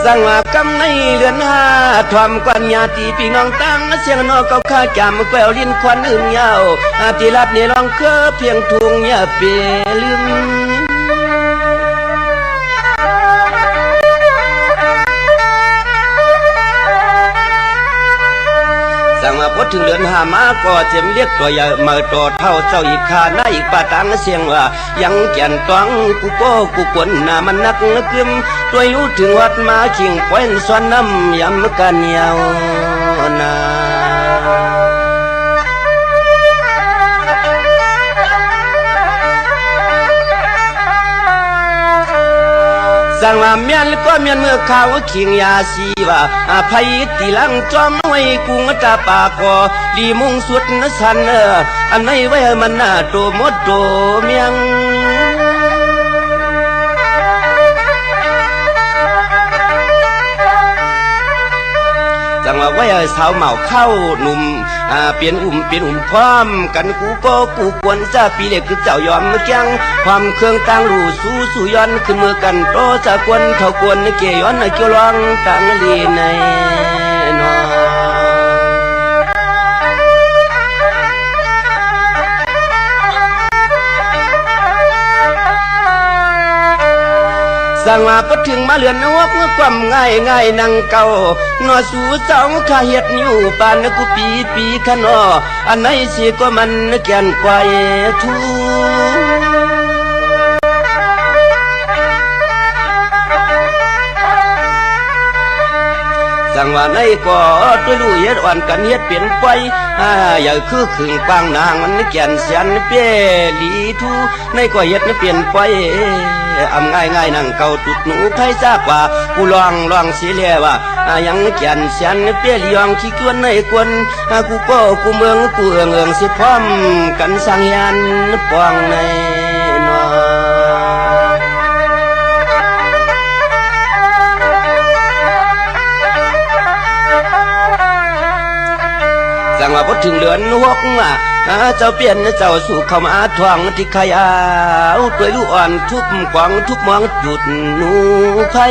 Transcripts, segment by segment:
สังว่ากำในเดือนห้าทวามกวนญาติพี่น้องตั้งเสียงนอกเขาข้าจำแกวลิ้นควันอื่นยาวอาทิรัดนี่ร้องเคอเพียงทุงอย่าเปลืมสั่งมาพดถึงเดือนห้ามาก็เสียมเรียกตัวอย่ามาต่อเท่าเจ้าอีกขาหน้าอีกป่าตังเสียงว่ายังแก่นตองกูโก้กูกวนหน้ามันนักกึมตัวรู้ถึงวัดมาขิงควันสวนน้ำยำกันยาวนาสั่งว่าเมียนก็เมียนเมื่อข้าวขิงยาสีว่าอภัยตีลังจอมไว้กุงตาปากอลีมุงสุดนสันอันไหนไว้มันน่าโตมดโตเมียงจังว่าไว้สาวเหมาเข้าหนุ่มเปลี่ยนพร้อมกันกูก็กูควรจะปีเล็กคือเจ้ายอมเกียงความเครื่องต่างรู้สู้ย้อนขึ้นมือกันโตจะกวนเท่ากวนเกี่ย้อนเกี่ยวร้องต่างลีในนอสั่งมาพอถึงมาเลือนนวกเมื่อความง่ายนั่งเก่านอสู่เจ้าข้าเฮ็ดอยู่ปานกูปีขนออันไหนสิก็มันแก่นกว่าทูสั่งว่าในก็ด้วยรู้เฮ็ดอ่อนกันเฮ็ดเปลี่ยนไปอย่าคือขึงกว้างนางมันแก่นเสียนเปี้ยลีทูในก็เฮ็ดเปลี่ยนไปอำง่ายนั่งเก่าตุดหนูไทยซากว่ากูลองสิเลียว่ายังแก่นเสียนเปี้ยลียองขี้กวนในกวนกูก็กูเมืองกูเอิงสิพร้อมกันสร้างยันปองในนอสั่งว่าพอถึงเดือนหกเจ้าเปลี่ยนเจ้าสู่เข้ามาทวงที่ขยาวตัวลูกอ่อนทุกกวางทุกมองจุดหนูไผ่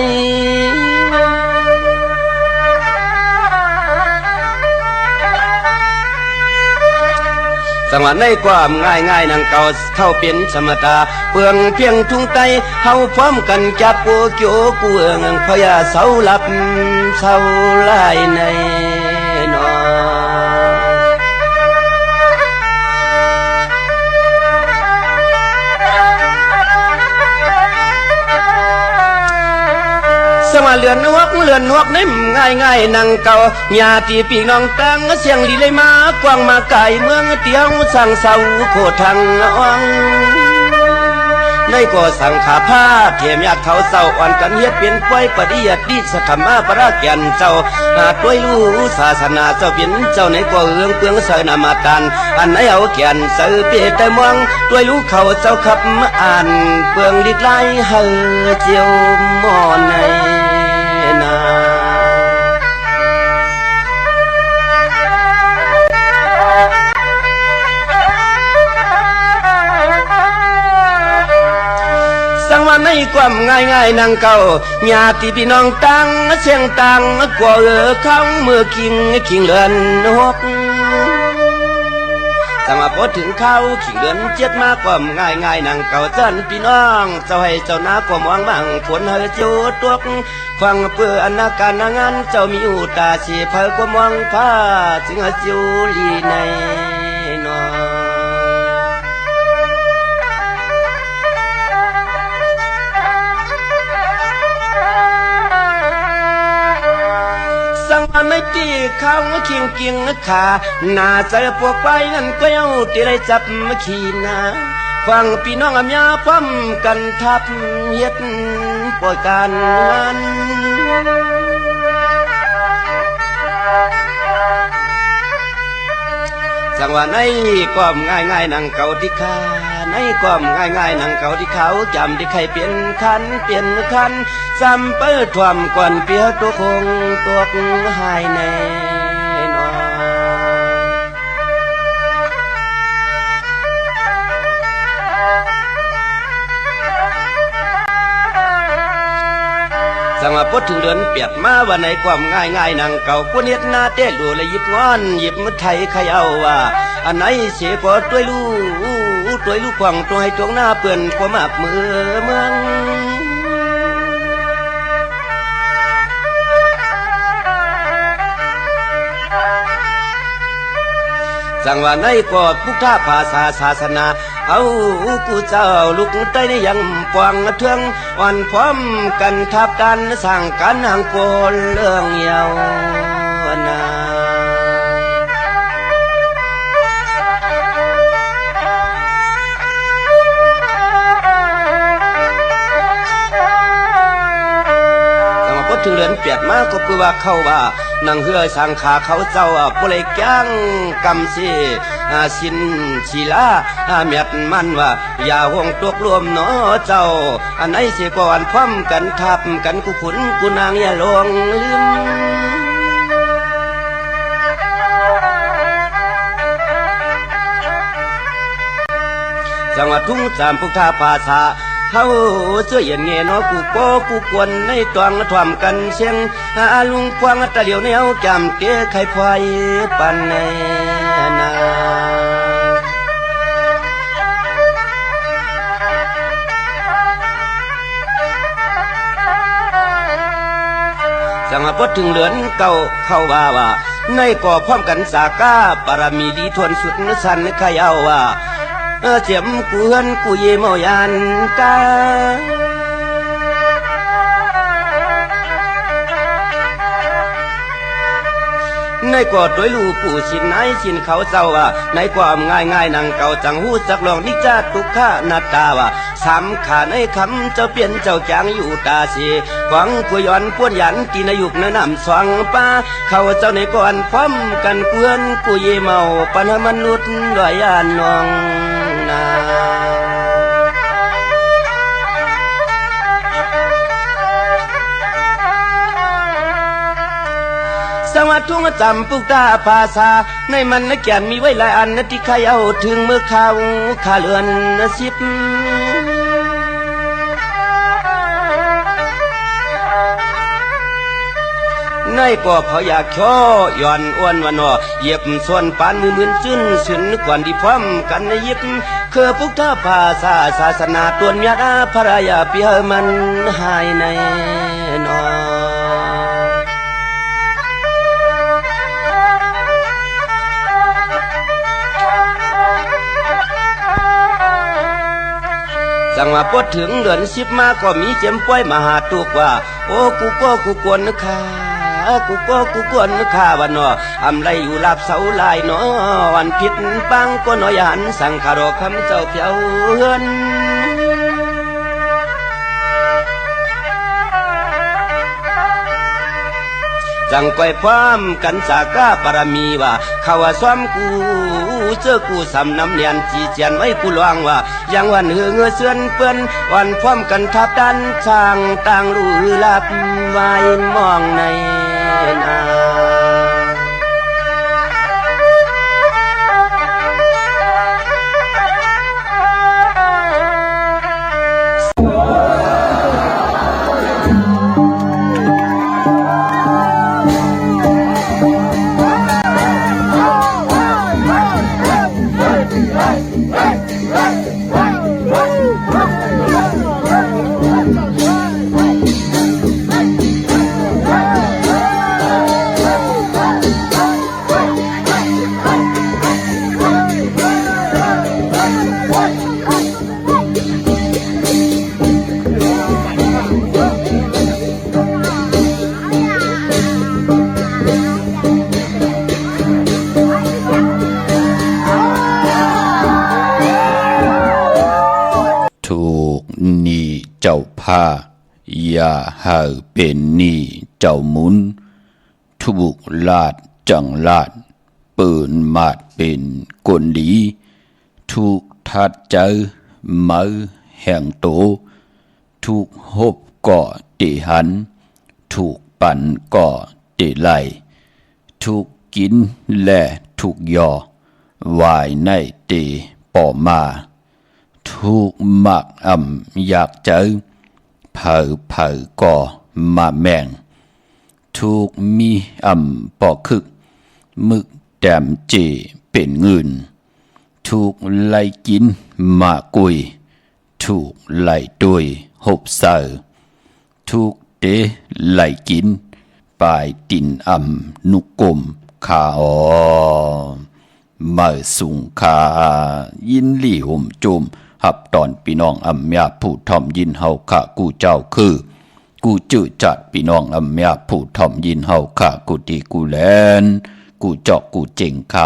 สังว่าในความง่ายนั่งเก่าเข้าเป็นสมถะเปลืองเพียงทุ่งไตเฮาพร้อมกันจับกูโจกูเอิงพยาเสาหลับเสาลายในนอสมาเลือนนวกนิ่มง่ายนั่งเก่าญาติพี่น้องตั้งเสียงลีเลยมากว้างมาไกลเมืองเตียวสั่งเสาโคทางอ่องในก็สั่งขาผ้าเทียมยากเขาเศร้าอ่อนกันเฮ็ดเปลี่ยนป่วยปฏิยัติดิสธรรมะประแก่นเจ้าด้วยรู้ศาสนาเจ้าเป็นเจ้าในก็เอื้องเปืองเสนามาตันอันไหนเอาแก่นเสือเปียแต่มองด้วยรู้เขาเจ้าขับอ่านเปืองลิดไล่เฮอเจียวมอนในนาสังว่าในความง่ายนั่งเก่าญาติพี่น้องตั้งเสียงตั้งกว่าข้างเมื่อคิงเลือนหกสังว่าพอถึงเข้าขิงเดือนเจ็ดมาความง่ายนั่งเก่าจันพี่น้องเจ้าให้เจ้านาความหวังบังผลเฮอเจียวตวกฟังเพื่ออนาการงานเจ้ามีอุตาสีเพอความหวังผ้าจึงเจียวลีในนอสังว่าในตีข้าวขิงขาหน้าใจพวกไปนั่นก็เอาที่ได้จับขี่นาฟังพี่น้องอำยาพร้อมกันทับเฮ็ดปล่อยการงานสังว่าในความง่ายนั่งเก่าที่ขาในความง่ายนั่งเก่าที่เขาจำที่ใครเปลี่ยนคันซ้ำเปิดความก่อนเปียตัวคงตัวหายในนอสังว่าพ พดถึงเดือนเปียกมาว่าในความง่ายนังเก่าพวกเน็ดหน้าเต้ดูเลยหยิบงอนหยิบมือไทยใครเอาว่าอันไหนเสียก็ตัวลูกขวางตัวให้ตรงหน้าเปื่อนความอับมือเมืองสั่งว่าในกอดพุทธภาษาศาสนาเอากูเจ้าลูกใต้ในยังปวงเทืองอ่อนพร้อมกันทับกันสร้างกันห่างโกนเรื่องเยาวนาถึงเรือนเปียดมากก็คือว่าเขาว่านังเฮือสังขาเขาเจ้าผู้เลยแก้งกำสีสินชีลาเมียดมันว่าอย่าห่วงตกรวมเนาะเจ้าอันไหนเสียก่อนพร้อมกันทับกันกูขุนกูนางอย่าลงลืมจังหวัดทุ่งสามพุทธภาษาเขาเสื้อเย็นเงี้ยเนาะกูโป้กูกวนในตวงถ่วมกันเสียงลุงควงตะเหลียวแนวจำเตี้ยไข่พายปันในนาจังหวะพดถึงเหลือนเก่าเข้าว่าในก่อพร้อมกันสาก้าปรมีดีทวนสุดนสันใครเอาว่าเจ็บกูเฮือนกูเยมอยานกาในกอดด้วยลูกผู้ชินไหนชินเขาเจ้าว่าในความง่ายนังเก่าจังหูจักลองนิจาตุกขานาตาว่าสำขาในคำเจ้าเปลี่ยนเจ้าจางอยู่ตาสีหวังกูย้อนป้วนยันตีนยุกในน้ำสว่างป้าเขาเจ้าในก่อนพร้อมกันเพื่อนกูเยเมาปัญหามนุษย์ด้วยยานนองนาสวัสดิ์ทุ่งจำปุกตาภาษาในมันนักแก่นมีไว้หลายอันที่ใครเอาถึงเมื่อข่าวขาเลือนสิบในก่อเขาอยากช่อย่อนอ้วนวันนอเหยียบส่วนปานมือมืนจื้นสืนก่อนที่พร้อมกันในยิบคือพุทธภาษาศาสนาตัวเมียภรรยาเปียมันหายในนอจังว่าพอถึงเดือนสิบมาก็มีเจ็มป้อยมาหาตุกว่าโอ้กูก็กูกวนนะค่ะกูก็กูกวนนะค่ะวันนออำไรอยู่ลาบเสาลายเนาะวันผิดปังก็น้อยหันสั่งคารอคำเจ้าเพียวเฮือนจังก้อยพร้อมกันสากาปรมีว่าเขาว่าซ้อมกูเจอกูสำน้ำเนียนจีเจียนไว้กูลวงว่ายังวันเหือเงือเสือนเปื้อนวันพร้อมกันทับดันช่างต่างลู่ลับไว้มองในนาเจ้าผ้าอย่าหาเป็นนี่เจ้ามุนทุบุกลาดจังลาดปืนมาดเป็นกลดีทุกทัดเจอมือแห่งโตทุกหบก่อเตหันทุกปั่นก่อเตไหลทุกกินและทุกยอวายในเตป่อมาทุกมักอยากเจอเผาก่อ มาแมงถูกมีปอคึกมึกแดมเจเป็นเงินถูกไล่กินมากุยถูกไล่ด้วยหบเสาถูกเตไล่กินปลายตินนุกกลมขามาสุงขายินลี่ห่มจุมหับตอนพี่น้องยาผู้ทอมยินเฮาข้ากูเจ้าคือกูจื้อจัดพี่น้องยาผู้ทอมยินเฮาข้ากูตีกูแลนกูจอกกูเจ๋งข้า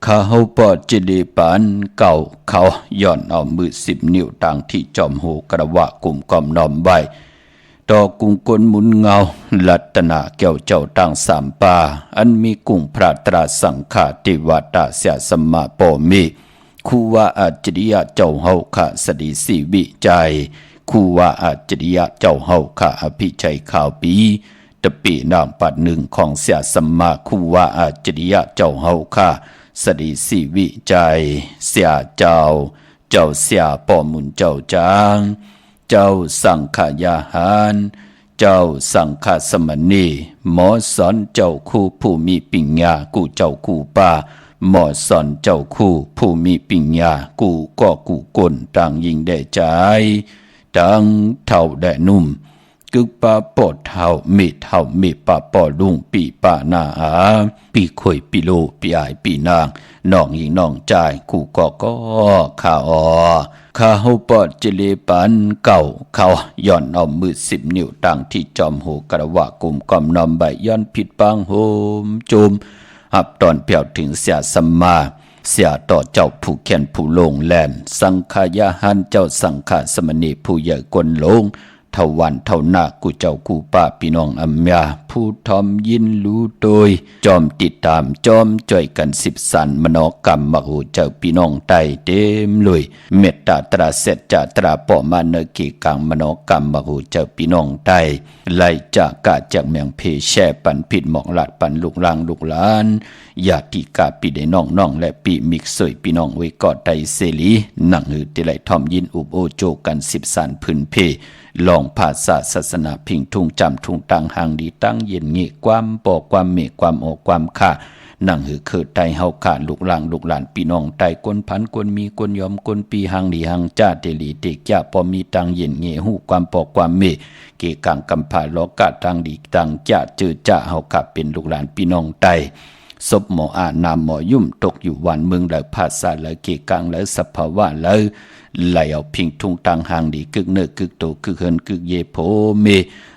ข้าเฮาปอดจิลีปันเก่าเขาย่อนเอามือ10 นิ้วต่างที่จอมหูกระวะกลุ่มกอมนอมไว้ดอกกุ้งกลหมุนเงาลัตนาแก้วเจ้าตั้ง3 ป่าอันมีกุ้งพระตราสังฆาติวตาเสียสมมาปอมีคูว่าอาจริยะเจ้าเฮาข้าสดีสีวิจัยคูว่าอาจริยะเจ้าเฮาข้าอภิชัยข่าวปีตะปีนามปัดหนึ่งของเสียสมมาคูว่าอาจริยะเจ้าเฮาข้าสดีสีวิจัยเสียเจ้าเสียปอมุนเจ้าจางเจ้าสังขยาหารเจ้าสังฆสมณีหมอสอนเจ้าคู่ผู้มีปัญญากูเจ้าคู่ป่าหมอสอนเจ้าคู่ผู้มีปัญญากูก็กูกลต่างยิงได้ใจต่างเท่าได้นุ่มกึกป่าปอดเท่ามีป่าปอลุงปีป่านาปีข่อยปีโลปีอายปีนางน้องยิงน้องใจกูก็ข้าข้าเฮาปอดจิเลปันเก่าเขาย้อนเอามือ10 นิ้วต่างที่จอมหูกระวะกลุ่มกอมนอมใบย้อนผิดปังโหมจุมหับตอนเปียวถึงเสียสัมมาเสียต่อเจ้าผู้แค้นผู้ลงแลนสังขายาหันเจ้าสังฆสมณีผู้ใหญ่กลลงเท่าวันเท่านากูเจ้ากูป้าพี่น้องยาผู้ทอมยินรู้โดยจอมติดตามจอมจ่อยกัน10 สันมโนกรรมมโหเจ้าพี่น้องไตเต็มเลยเมตตาตราเสจจะตราปอมาเนกีกังมโนกรรมมโหเจ้าพี่น้องไตไล่จากกาจากเมืองเพแช่ปันผิดหมอกหลัดปันลูกลางลูกหลานญาติกาปีได้น้องและปีมิกสวยพี่น้องไว้กอดไตเสลีนั่งหือติไลทอมยินอุบโอโจกัน10 สันพื้นเพลองภาษาศาสนาพิงทุงจำทุงตังหางดีตั้งเย็นเงี้ความปอกความเมความออกความข่านั่งหือเกิดไตเฮาขาลูกหลางลูกหลานพี่น้องไตกวนพันกวนมีกวนยอมกวนปีหางดีหางจ้าเตลีเตกจ้าพอมีตังเย็นเงี้หูความปอกความเมเกกังกำพาโลกะตังดีตังจ้าเจอจ้าเฮาขาเป็นลูกหลานพี่น้องไตศพหมออานามหมอยุ่มตกอยู่วันเมืองแล้วภาษาแล้วเกกังแล้วสภาวะแล้วไหลเอาพิงทุงตังหางดีกึกเนื้อกึกโตกึกเฮินกึกเยโพเม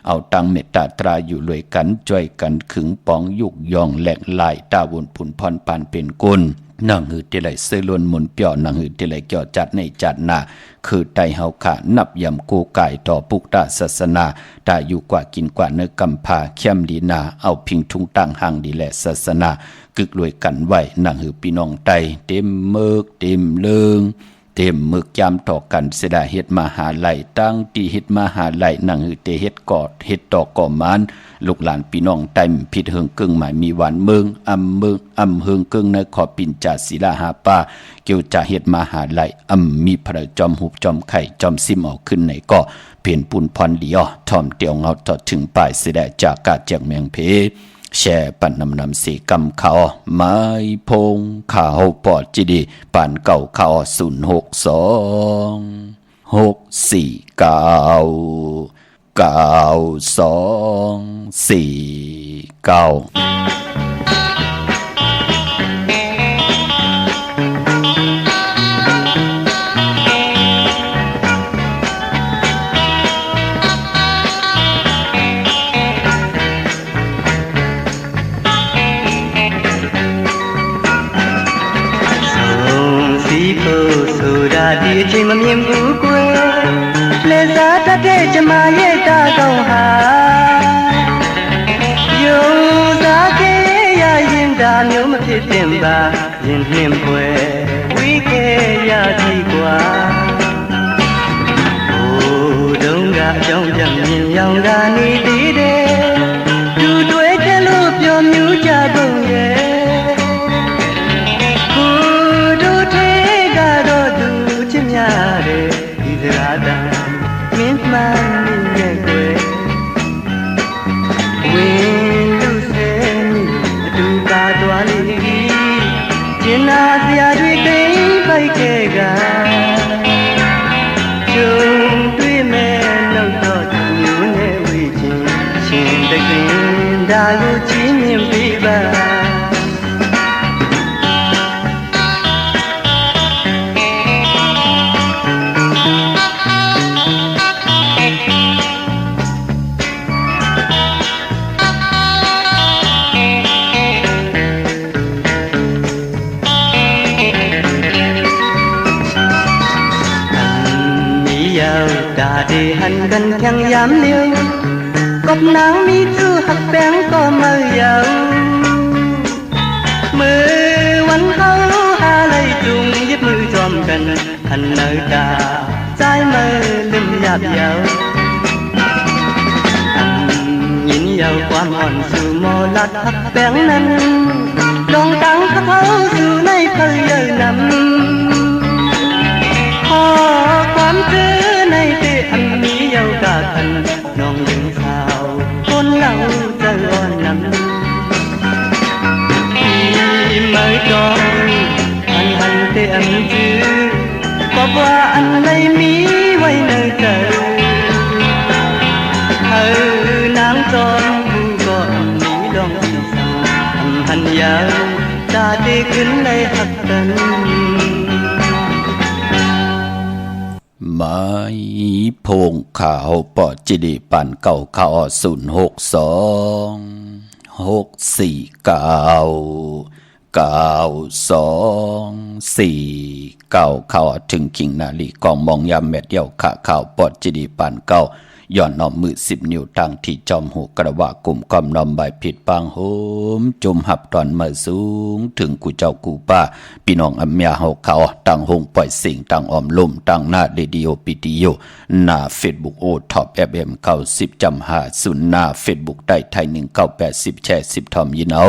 เอาตังเมตตาตราอยู่รวยกันจ่วยกันขึงปองยุกยองแหลกลายตาวนผุนพรปานเป็นกุลนั่งหือเตไหลเสลวนหมุนเปียวนั่งหือเตไหลเกี่ยวจัดในจัดนาคือไตเฮาขานับยำกูไก่ต่อปุกตาศาสนาตาอยู่กว่ากินกว่าเนื้อกำพาเข้มดีนาเอาพิงทุงตังหางดีแหละศาสนากึกรวยกันไว้นั่งหือพี่น้องไตเต็มเมือกเต็มเลิงเต็มมึกยามต่อกันเสดาเฮ็ดมหาไล่ตั้งที่เฮ็ดมหาไล่นั่งหือเตเฮ็ดกอดเฮ็ดต่อก่อมานลูกหลานพี่น้องไต้ผิดเฮิงกึ่งหมายมีหวานเมืองเฮิงกึ่งในขอปินจ่าศิลาหาป้าเกี่ยวจะเฮ็ดมหาไล่มีพระจอมหุบจอมไข่จอมซิมออกขึ้นในก็เปลี่ยนปุ่นพรดีทอมเตียวเงาต่อถึงปลายเสดาจากกาจากเมืองเพแช่ปันนำสีกำเขาไม้พงข่าวปอดจีดีปันเก่าข่าว062464924ဒီအချိန်မမြင်ဘူးကွယ်လက်စားတတ်တဲ့ကျမရဲ့တာကောင်းဟာယုံစားခဲ့ရရင်ဒါမျိုးမဖြစ်တင်ပါရင်နှင်းပွဲဝီးခဲ့ရသည်ကွာဟိုတုန်းကအကြောင်းပြမြင်ရောင်ကနေသေးတယ်သူတွေ့တယ်လို့ပြောမြူးကြကုန်ရဲ့ဒီစကားတမ်းမင်းမှန်ရဲ့ကွယ် ဝင်လူဆဲအတူပါသွားလေကျင်နာစရာတွေသိမ့်ပိုက်ခဲ့ကကျုံတွေ့မဲ့နောက်တော့မျိုးနဲ့ဝေးချင်းရှင်တကင်းဒါကိုချီးမြှင့်ပေးပါđể hành gần chẳng dám liêu cốc nắng mi chu hạt bén có mơ dầu mơวันเขาหาเลยจุงยึดมือจอมกันหันเนยตาใจมือลืมหยาบเยายินเยาความอ่อนสู่โมลัดหักแบงนั้นลงตั้งเขาสู่ในเพลเยนำขอความเจอในเตะอันนี้เยากาคันน้องยิงสาวคนเราจะอ่อนนำที่ไม่จองหันเตะอันจื้อบอกว่าอันไรมีไว้ในใจนางจอมผู้ก่อนนี้ดองสาวหันยาวตาเตะขึ้นในหักกันไม้พงขาวปอจิดิปันเก่าข่าว062649624ข่าวถึงกิ่งนาลีกองมองยามเม็ดเดียวข่าวปอจิดิปันเก่าย้อนน้อมมือ10 นิ้วตั้งที่จอมหูกระวะกลุ่มกอมน้อมใบผิดปางโหมจุมหับตอนมาสูงถึงกูเจ้ากูป้าพี่น้องอเมียเฮาเขาตั้งหงปล่อยสิ่งตั้งออมลมตั้งหน้าเรดิโอปิติโยหน้าเฟซบุ๊กโอท็อปFM 90.50หน้าเฟซบุ๊กได้ไทย1980แชร์10ทอมยินเอา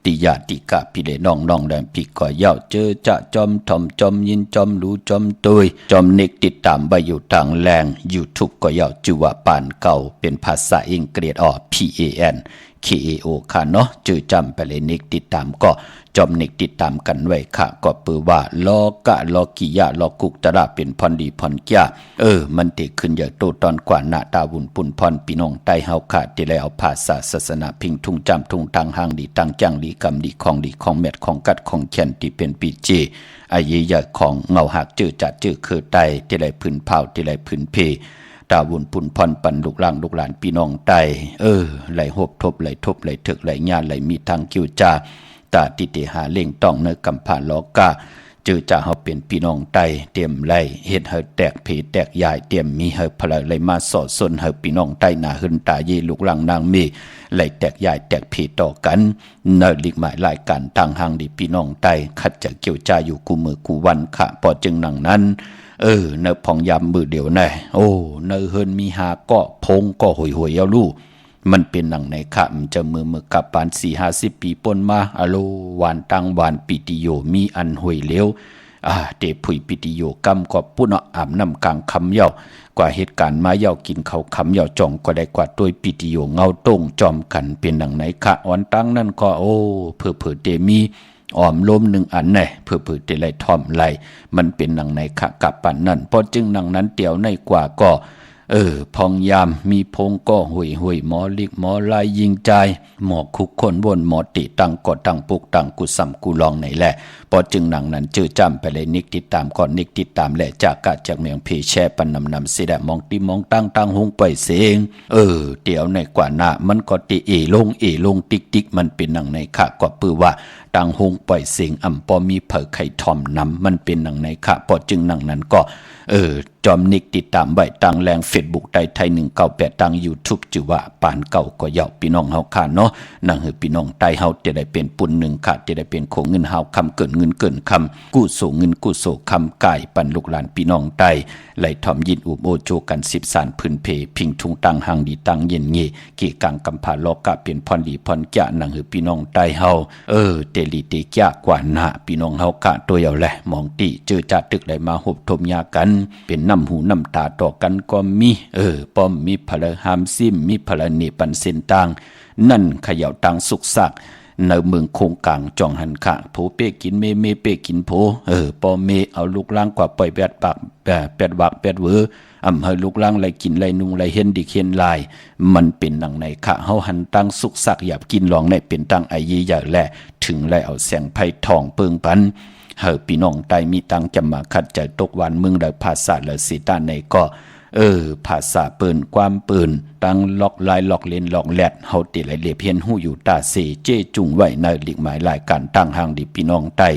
ติยาติกะพี่เลน้องแดงพี่ก็เย้าเจอจะจอมทอมจอมยินจอมรู้จอมตุยจอมเน็กติดตามใบอยู่ทางแรง YouTube ก็เย้าจือว่าปานเก่าเป็นภาษาอังกฤษPANKAO ค่ะเนาะจือจำไปเลยเน็กติดตามก็จอมเน็กติดตามกันไว้ค่ะก็เปือว่าลอกะลอกิยะลอกุกตระเป็นพรดีพรแก่มันติขึ้นอย่างโตตอนกว่าหน้าตาวุ่นปุ่นพรพี่น้องใต้เฮาค่ะที่แล้วเอาภาษาศาสนาพิงทุ่งจำทุ่งทางห้างดีตังจังดีกำดีของเม็ดของกัดของแขนที่เป็นปีเจอายุใหญ่ของเงาหักจื้อจัดจื้อคือไตที่ไรพื้นเผาที่ไรพื้นเพตาวุ่นปุ่นพรปันลูกหลานพี่น้องใต้ไหลหบทบไหลทบไหลถึกไหลญาไหลมีทางกิ้วจาตาติเตหาเล่งต้องเนกำผ่านลอกาเจอจะเฮาเป็นพี่น้องไตเตรียมไล่เฮ็ดเฮาแตกเพแตกยายเตรียมมีเฮาพลายไหลมาสอดสนเฮาพี่น้องไตหน้าหึนตาเยลูกหลังนางมีไหลแตกยายแตกเพต่อกันเนลิกหมายรายการทางห่างดีพี่น้องไตคัดจะเกี่ยวจาอยู่กูมือกูวันค่ะพอจึงนังนั้นเนพองยามมือเดียวแน่เนเฮินมีหาก็พงก็หวยเอาลูมันเป็นหนังในขะมันจะมือกับปาน4-50 ปีป่นมาอโลวานตังวานปิติโยมีอันห่วยเลี้ยวเตผุยปิติโยกำก็ปุ้นอาบน้ำกลางคำเย้ากว่าเหตุการณ์มาเย้ากินเขาคำเย้าจ่องก็ได้กว่าตัวปิติโยเงาตรงจอมกันเป็นหนังในขะวันตังนั่นก็เผื่อเตมีออมลม1 อันแน่เผื่อเตไหลทอมไหลมันเป็นหนังในขะกับปันนั่นพอจึงหนังนั้นเตียวในกว่าก็พองยามมีพงก็ห่วยหมอลิกหมอลายยิงใจหมอคุกคนวนหมอติตั้งกอตั้งปุกตั้งกุสัมกุลองไหนแหละพอจึงหนังนั้นเจอจำไปเลยนิกติดตามก่อนนิกติดตามและจากกาจากเมืองเพแช่ปันนำเสดมองติมองตั้งหงไปเสียงเดี๋ยวในกว่าหน้ามันก็ติลงติ๊กมันเป็นหนังในขะก็ปือว่าตั้งหงปล่อยเสียงปอมีเผอไข่ทอมนำมันเป็นหนังในขะพอจึงหนังนั้นก็จอมนิกติดตามไว้ตังแรงเฟซบุ๊กได้ไทย198ตัง YouTube จือว่าปานเก่าก็เยาพี่น้องเฮาค่ะเนาะนั่งพี่น้องใต้เฮาจะได้เป็นปุ่นหนึ่งค่ะจะได้เป็นโคเงินเฮาคำเกินเงินเกินคำกู้โสเงินกู้โสคำกายปันลูกหลานพี่น้องใต้ไหลทอมยินอุบโอโจกัน10 สารพื้นเพพิงทุงตังหังดีตังเย็นเงกี่กังกำพาโลกะเป็นพรดีพรแก่นั่งพี่น้องใต้เฮาเต ลีเตกะกว่าหน้าพี่น้องเฮากะตัวเอาแหละมองติเจอจัดตึกได้มาหบทมยากันเป็นน้ำหูน้ำตาต่อกันก็มีป้อมมีพลหามซิมมีพลเนปันเส้นต่างนั่นเขย่าตังสุกสักในเมืองโคงกลางจองหันขะโผเป้กินเมเป้กินโผปอเมเอาลูกล้างกว่าปล่อยแปดปากแปดวักแปดเวออำเฮลูกล้างไรกินไรนุงไรเห็นดิเห็นลายมันเป็นดังในขะเฮาหันตั้งสุกสักหยาบกินลองในเป็นตั้งไอยีใหญ่แหละถึงไรเอาแสงไผ่ทองเปิงปันพี่น้องใต้มีตังจะมาขัดใจตกวันเมืองได้ภาษาและสีตาในก็ภาษาเปิ่นความเปิ่นตั้งล็อกลายล็อกเลนล็อกแลดเฮาติไหลเลียเพียนหู้อยู่ตาเสเจจุงไว้ในหลีกหมายรายการตั้งห่างดิพี่น้องใต้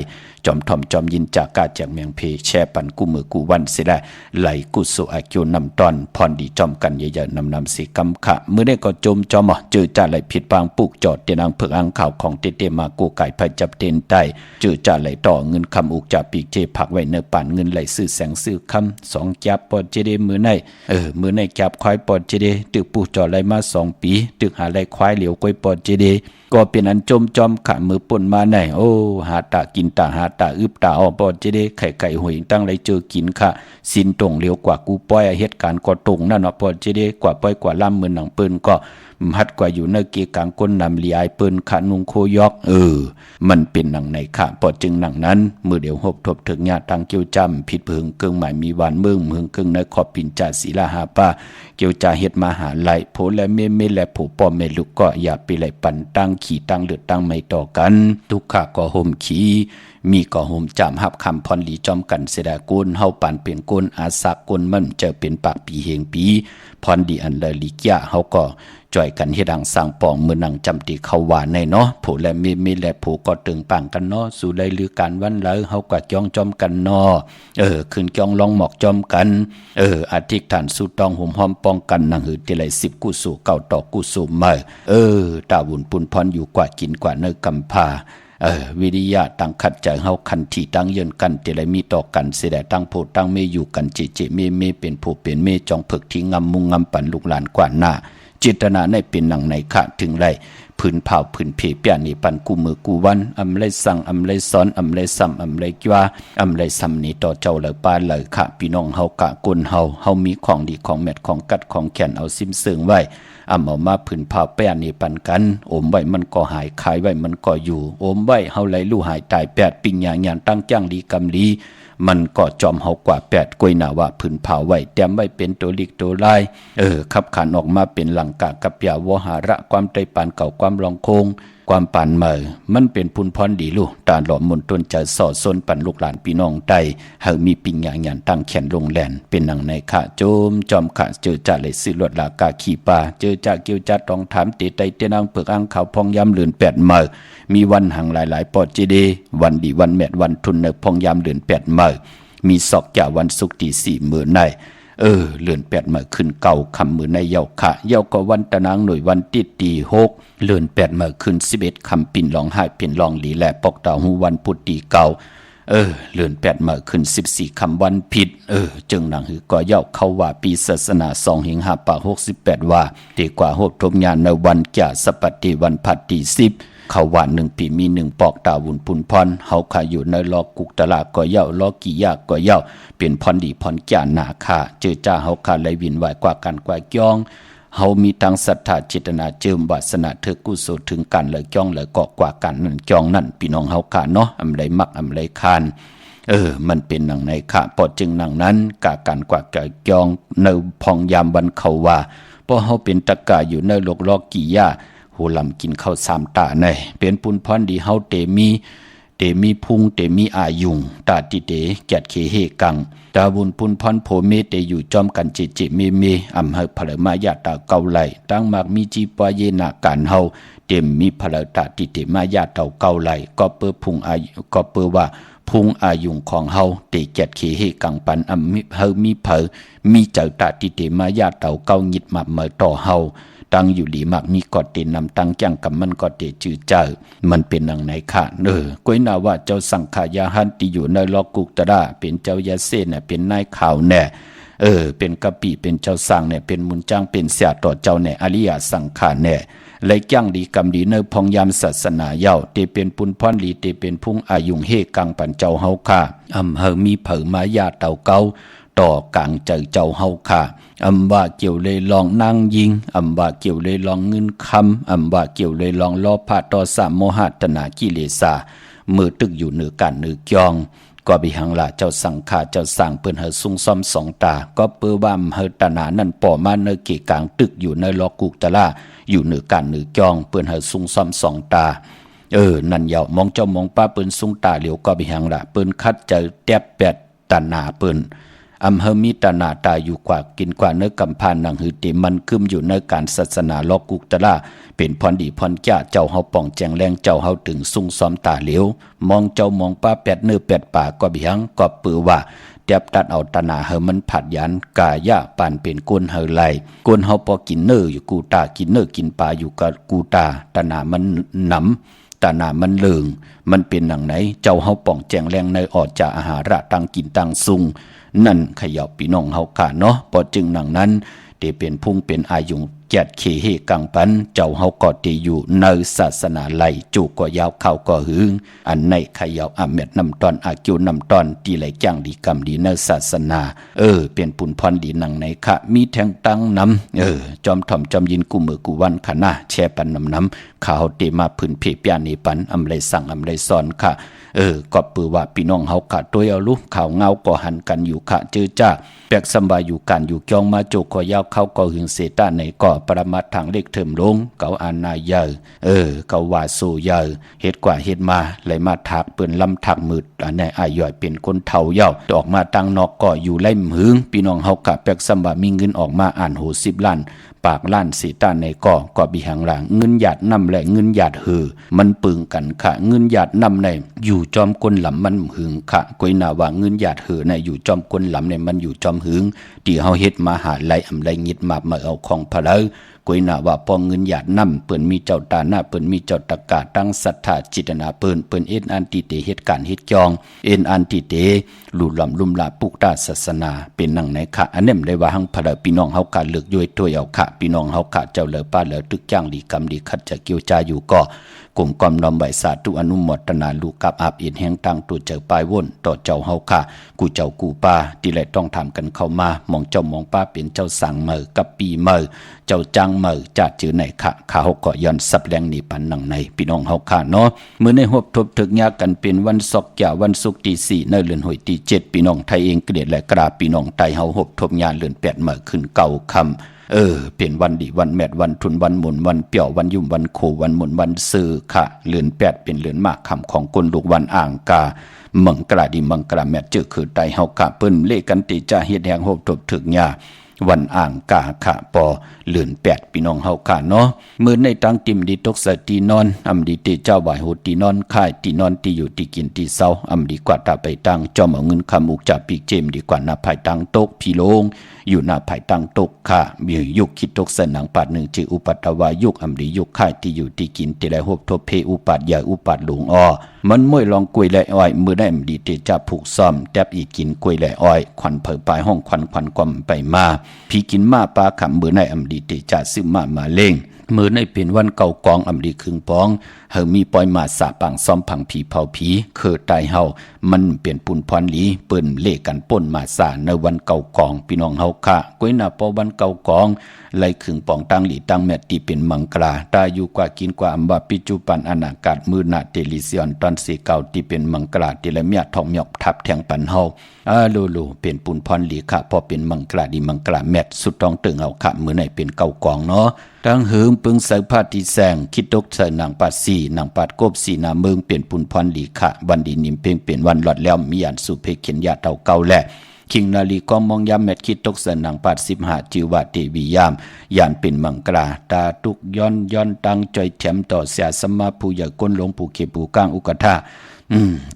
จอมทอมจอมยินจากกาจากเมียงเพแช่ปันกูมือกูวันเสียได้ไหลกุสุอากิวนำตอนพรดีจอมกันเยอะๆนำสีกำขะเมื่อได้ก็จมจอมเจอจ่าไหลผิดปางปุกจอดเตียนางเพิกอังข่าวของเตมากูไก่ไผจับเตนใต้เจอจ่าไหลต่อเงินคำอุกจ่าปีกเจผักไว้เนื้อป่านเงินไหลซื้อแสงซื้อคำ2จับปอดเจเดมือในมือในจับควายปอดเจเดตึกปูจอดไหลมา2ปีตึกหาไหลควายเหลียวก้อยปอดเจเดก็เป็นอันจมจอมขะมือป่นมาในหาตากินตาหาตาอึบตาออกปอดเจเดไข่หวยตั้งไรเจอกินค่ะสินตรงเลี้ยวกว่ากูป้อยเหตุการณ์ก็ตรงนั่นเนาะปอดเจเดกว่าป้อยกว่าล่ำมือหนังปืนก็ฮัดกว่าอยู่ในเกกลางก้นนำลีไอปืนขานุงโคยอกมันเป็นหนังในขะปอดจึงหนังนั้นมือเดียวหบทบถึงญาตังเกียวจำผิดเพิงเกิงหมายมีวันเมืองเกิงในขอบปินจ่าศีลาหาป้าเกียวจ่าเฮ็ดมาหาไหลโผและเมและโผปอมเมลุกก็อย่าไปไหลปันตั้งขี่ตั้งเลือดตั้งไม่ต่อกันทุกขะก็ห่มขี่มีก่อห่มจำหับคำพรหลีจอมกันเสดากุลเฮาปานเป็นกุลอาศักกุลมันจะเป็นปากปีเฮงปีพรดีอันเลยลิกยะเฮาก็จ่อยกันเฮ็ดดังสร้างปองมือนังจำติเข้าว่าในเนาะผู้และมีและผู้ก็ตึงปังกันเนาะสู่ได้ลือการวันแล้วเฮาก็จ้องจอมกันเนาะขึ้นจ้องลองหมอกจอมกันอธิษฐานสู่ตองห่มหอมป้องกันนังหือติไหล10กุสู่9ต่อกุสู่มาตาบุญปุนพรอยู่กว่ากินกว่าเนกำพาวิริยะตั้งขัดใจเฮาคันที่ตั้งเยินกันติไหลมีต่อกันเสดตั้งโพตั้งเมอยู่กันเจเมเป็นผู้เป็นเมจองเพิกที่งำมุงงำปั่นลูกหลานกว่าหน้าจิตนาในเป็นหนังในขะถึงไรพื้นเผาพื้นเพเปียนี่ปันกูมือกูวันอำไรสั่งอำไรสอนอำไรซ้ำอำไรจ้าอำไรซ้ำนี่ต่อเจ้าเลยปาเลยขะพี่น้องเฮากะกุนเฮามีของดีของแมทของกัดของแขนเอาซิมเสื่องไว้เอามาพื้นเผาเปียนี่ปันกันอมไว้มันก็หายขายไว้มันก็อยู่อมไว้เฮาไหลลู่หายตายแปดปิญญาญาณตั้งจ้างดีกำลีมันก็จอมเฮากว่า8กวยหนาว่าผืนเผาไว้แต้มไว้เป็นตัวลิกตัวลายขับขันออกมาเป็นหลังกะกับยาวหาระความใจปานเก่าความรองโคงความปานเมื่อมันเป็นพุนพรดีลูกตาหลอมมนต้นจะสอดซนปันลูกหลานพี่น้องใต้เฮามีปิญญาญาณตั้งแขนลงแลนเป็นหนังในขะโจมจอมขะเจอจ่าเลยสิลวดลากาขี่ปาเจอจ่าเกี่ยวจัดต้องถามเตไตเตนางเปลือกอ่างขาวพองยำเหลือน8เมื่อมีวันหังหลายปอดเจเดวันดีวันแมดวันทุนเนพองยำเหลือน8เมื่อมีศอกจ่าวันศุกร์ที่4มื้อในเลื่อน8มาขึ้นเก่าคำมือในเยาขะเยาก็วันตะนางหน่วยวันติดตี6เลื่อน8มาขึ้น11คำปิ่นร้องไห้เป็นร้องหลีแลปอกตาหูวันพุธตีเก่าเลื่อน8มาขึ้น14คำวันผิดจึงหนังหือก็เยาเข้าว่าปีศาสนา2หิง5ปาก68ว่าตีกว่าโหดทมญาณในวันจ่าสปฏิวันพัดตี10เขาว่า1ปีมี1ปอกตาวุนพุนพรเฮาขาอยู่ในลอกุกตลาก็เย้าลอกี่ยากก็เย้าเป็นพรดีพรแก่หนาคาเจอจ้าเฮาขาเลยวินไหวกว่ากันกว่าย่องเฮามีทั้งศรัทธาเจตนาเจิมวาสนาเธอกุศลถึงกันเลยย่องเลยเกาะกว่ากันนั่นย่องนั่นพี่น้องเฮาขาเนาะอำไรมักอำไรคานมันเป็นหนังในขะปอจึงหนังนั้นกากันกว่าจะย่องในพองยามวันเขาว่าเพราะเฮาเป็นตะกาอยู่ในโลกลอกี่ยาหูลำกินข้าว3ตาในเป็นปุนพรดีเฮาเตมีพุงเตมีอายุงตาติเตแกดเคเฮกังตาบุญปุนพรโพเมเตอยู่จอมกันเจเมอำเฮอพลมายาตาเกาไหลตั้งมากมีจีปวเยนาการเฮาเต็มมีพลตาติเตมายาเตาเกาไหลก็เปื้อพุงอายุก็เปื้อว่าพุงอายุงของเฮาเตแกดเคเฮกังปันอำเฮอมีเผอมีเจ้าตาติเตมายาเตาเกาหยิดมาเมื่อต่อเฮาตั้งอยู่หลีมากมีกอดเตนนำตั้งแจ้งกับมันกอดเตจือเจ้ามันเป็นหนังไหนค่ะก้อยนาว่าเจ้าสังขายาหันติอยู่ในลอกุกตระเป็นเจ้ายาเสน่ะเป็นนายข่าวแน่ เป็นกะปิเป็นเจ้าสร้างเนี่ยเป็นมุนจ้างเป็นเสียต่อเจ้าเนี่ยอริยสังขารเนี่ยเลยจ้างดีกำดีเนอพองยามศาสนาเย้าเตเป็นปุนพรลีเตเป็นพุ่งอายุงเฮกังปันเจ้าเฮาค่ะมีเผอมายาเต่าเกาต่อกลางเจอเจ้าเฮาค่ะว่าเกี่ยวเลยลองนางยิงว่าเกี่ยวเลยลองเงินคำว่าเกี่ยวเลยลองล้อพาต่อสามโมหะตนากิเลสามือตึกอยู่เหนือกันเหนือกยองก็บิหังละเจ้าสังฆาเจ้าสั่งเปิ้นเฮซุงซ้อมสองตาก็เปื้อว่าเฮตนานั่นป่อมาเนเกกลางตึกอยู่ในลอกุกตะละอยู่เหนือกันเหนือกยองเปิ้นเฮซุงซ้อมสองตานั่นยาวมองเจ้ามองป้าเปิ้นซุงตาเหลียวก็บิหังละเปิ้นคัดเจอแตบแปดตนาเปิ้นเฮมีตนาตาอยู่กว่ากินกว่าเนื้อกำพานนังหือติมันคึมอยู่ในการศาสนาลอกุกตะละเป็นพรดีพรจ้าเจ้าเฮาป่องแจงแรงเจ้าเฮาถึงซุ่งซ้อมตาเหลียวมองเจ้ามองป้าแปดเนื้อแปดป่าก็บิหังก็ปือว่าแตบตัดเอาตนาเฮมันผัดยันกายะปานเป็นก้นเฮไหลก้นเฮาปอกินเนื้ออยู่กูตากินเนื้อกินปลาอยู่กับกูตาตนามันหนำตานามันเลิงมันเป็นหนังไหนเจ้าเฮาป่องแจงแรงในออกจากอาหาระตังกินตังซุงนั่นขยับพี่น้องเฮาค่ะเนาะพอจึงหนังนั้นเตเป็นพุ่งเป็นอายุงแจดเคเฮกังปันเจ้าเฮาก็เตอยู่ในศาสนาไหลจูก็ยาวเข้าก็หึงอันในขยับอาเม็ดนำตอนอากิวนำตอนตีไหลจ้างดีกรรมดีในศาสนาเป็นปุนพรดีหนังไหนค่ะมีแทงตั้งนำจอมถ่อมจอมยินกูมือกูวันค่ะนะแช่ปันน้ำข่าวเตมาพื้นเพปยานีปันอำไรสั่งอำไรสอนค่ะก็ปือว่าพี่น้องเฮาค่ะตัวเอาลูกข่าวเงาก็หันกันอยู่ค่ะเจอจ้าแปกสบายอยู่กันอยู่จองมาโจกอยาวเข้าก็หึงเสตาในก็ปรมัตทางเลขเถิมลงเกาอานายเยเกาว่าสู่เยเฮ็ดกว่าเฮ็ดมาไหลมาทักเปิ้นลำทักมืดอันในอายย่อยเป็นคนเฒ่าเย้าออกมาตั้งนอกก็อยู่ไล่หึงพี่น้องเฮาค่ะแปกสบายมีเงินออกมาอ่านโห10 ล้านปากล้านเสตาในก็บิหังหลังเงินหยาดนำและเงินหยาดมันปึงกันค่ะเงินหยาดนำในอยู่จอมก้นหลำมันหึงค่ะกวยนาว่าเงินหยาดในอยู่จอมก้นหลำในมันอยู่จอมหึงที่เฮาเฮ็ดมาหาไหลอำไรงิดมาเอาของพะเลกวยนาว่าพอเงินหยาดนำเปิ้นมีเจ้าตาหน้าเปิ้นมีเจ้าตะกาตั้งศรัทธาจิตนาเปิ้นเอ็นอันติเตเหตุการณ์เฮ็ดจองเอ็นอันติเตลุลำลุ่มลาปุกตาศาสนาเป็นนังไหนค่ะอันนี้ได้ว่าหังพะเลพี่น้องเฮาการเลือกย้วยตัวเอาค่ะพี่น้องเฮาค่ะเจ้าเหลือป้าเหลือตึกจ้างดีกรรมดีคัดจะเกี่ยวจาอยู่ก็กลุ่มกอมนอมใบสาธุอนุโมทนาลูกกับอาบอินแห่งตังตัวเจอปลายวนต่อเจ้าเฮาค่ะกูเจ้ากูป้าที่แลต้องทำกันเข้ามามองเจ้ามองป้าเป็นเจ้าสั่งเมอกับปีเมอเจ้าจังเมอจัดจือไหนค่ะข้าเฮาก็ย้อนสับแรงนี่ปันนังในพี่น้องเฮาค่ะเนาะมื้อในหบทบถึกยากันเป็นวันศกยาวันศุกร์ที่4ในเดือนหอยที่7พี่น้องไทยเองเกลียดและกราพี่น้องไทยเฮาหบทบยาเดือน8เมื่อขึ้นเก่าคำเป็นวันดีวันแมดวันทุนวันหมุนวันเปี่ยววันยุ่มวันโควันหมุนวันซื้อค่ะเลือน8เป็นเลือนมากคำของคนลูกวันอ่างกามังกราดีมังกราแมดเจอคือไตเฮากะเปิ้นเลกันติจาเฮ็ดแหงโหบทบถึกยาวันอ่างกาค่ะปอเลือน8พี่น้องเฮาค่ะเนาะมื้อในตังติมดีตกสตีนอนอำดีเตเจ้าบ่ายโหตีนอนค่ายตีนอนที่อยู่ที่กินที่เซาอำดีกว่าตาไปตังจอมเอาเงินคำอุกจับปีกเจมดีกว่าหน้าภายตังตกพี่โลงอยู่หน้าภายตังตกค่ะมียุคคิดตกสนังปาดหนึ่งจืออุปัตตวายุคอำดียุคค่ายที่อยู่ที่กินที่ได้หบทบเพอุปัตใหญ่อุปัตหลวงอ้อมันม่วยลองกล้วยและอ้อยมื้อได้อำดีเตจะผูกซ่อมแตบอีกินกล้วยและอ้อยควันเผยปลายห้องควันกวมไปมาพี่กินมาปลาขำมื้อได้อำดีเตจะซื้อมาเล่งมื้อในเป็นวันเก่ากองอำดีครึ่งปองเฮามีปอยมาสาปังซ้อมผังผีเผาผีคือตายเฮามันเปลี่ยนปุนพรหลีเปิ้นเลกันป่นมาสาในวันเก่ากองพี่น้องเฮาค่ะก้อยหน้าปอวันเก่ากองไล่ครึ่งปองตั้งหลีตั้งแม่ตีเป็นมังกราตาอยู่กว่ากินกว่าอำบาปิจุปันอนาคามื้อหน้าเตลิซิออนตอนสีเก่าที่เป็นมังกราที่ละเมียทองหยอกทับแทงปันเฮาลูเป็นปุนพรหลีค่ะพอเป็นมังกราดีมังกราแม่สุดต้องตึงเอาค่ะมื้อไหนเป็นเก่ากองเนาะตั้งเหิงปึงใส่ผ้าที่แสงคิดตกใส่นางปัดสีนางปัดกบสีนาเมืองเปลี่ยนปุนพรหลีค่ะวันดีนิมเพ่งเปลี่ยนวันหลอดแล้วมีอันสุเพเขียนยาเต่าเก่าแหละคิงนาลีกองมองยามแมดคิดตกใส่นางปัด15จิวะเทวียามยานเป็นมังกราตาตุกย้อนตั้งใจแถมต่อเสียสมาผู้ใหญ่ก้นหลงผู้เขผู้ก้างอุกทา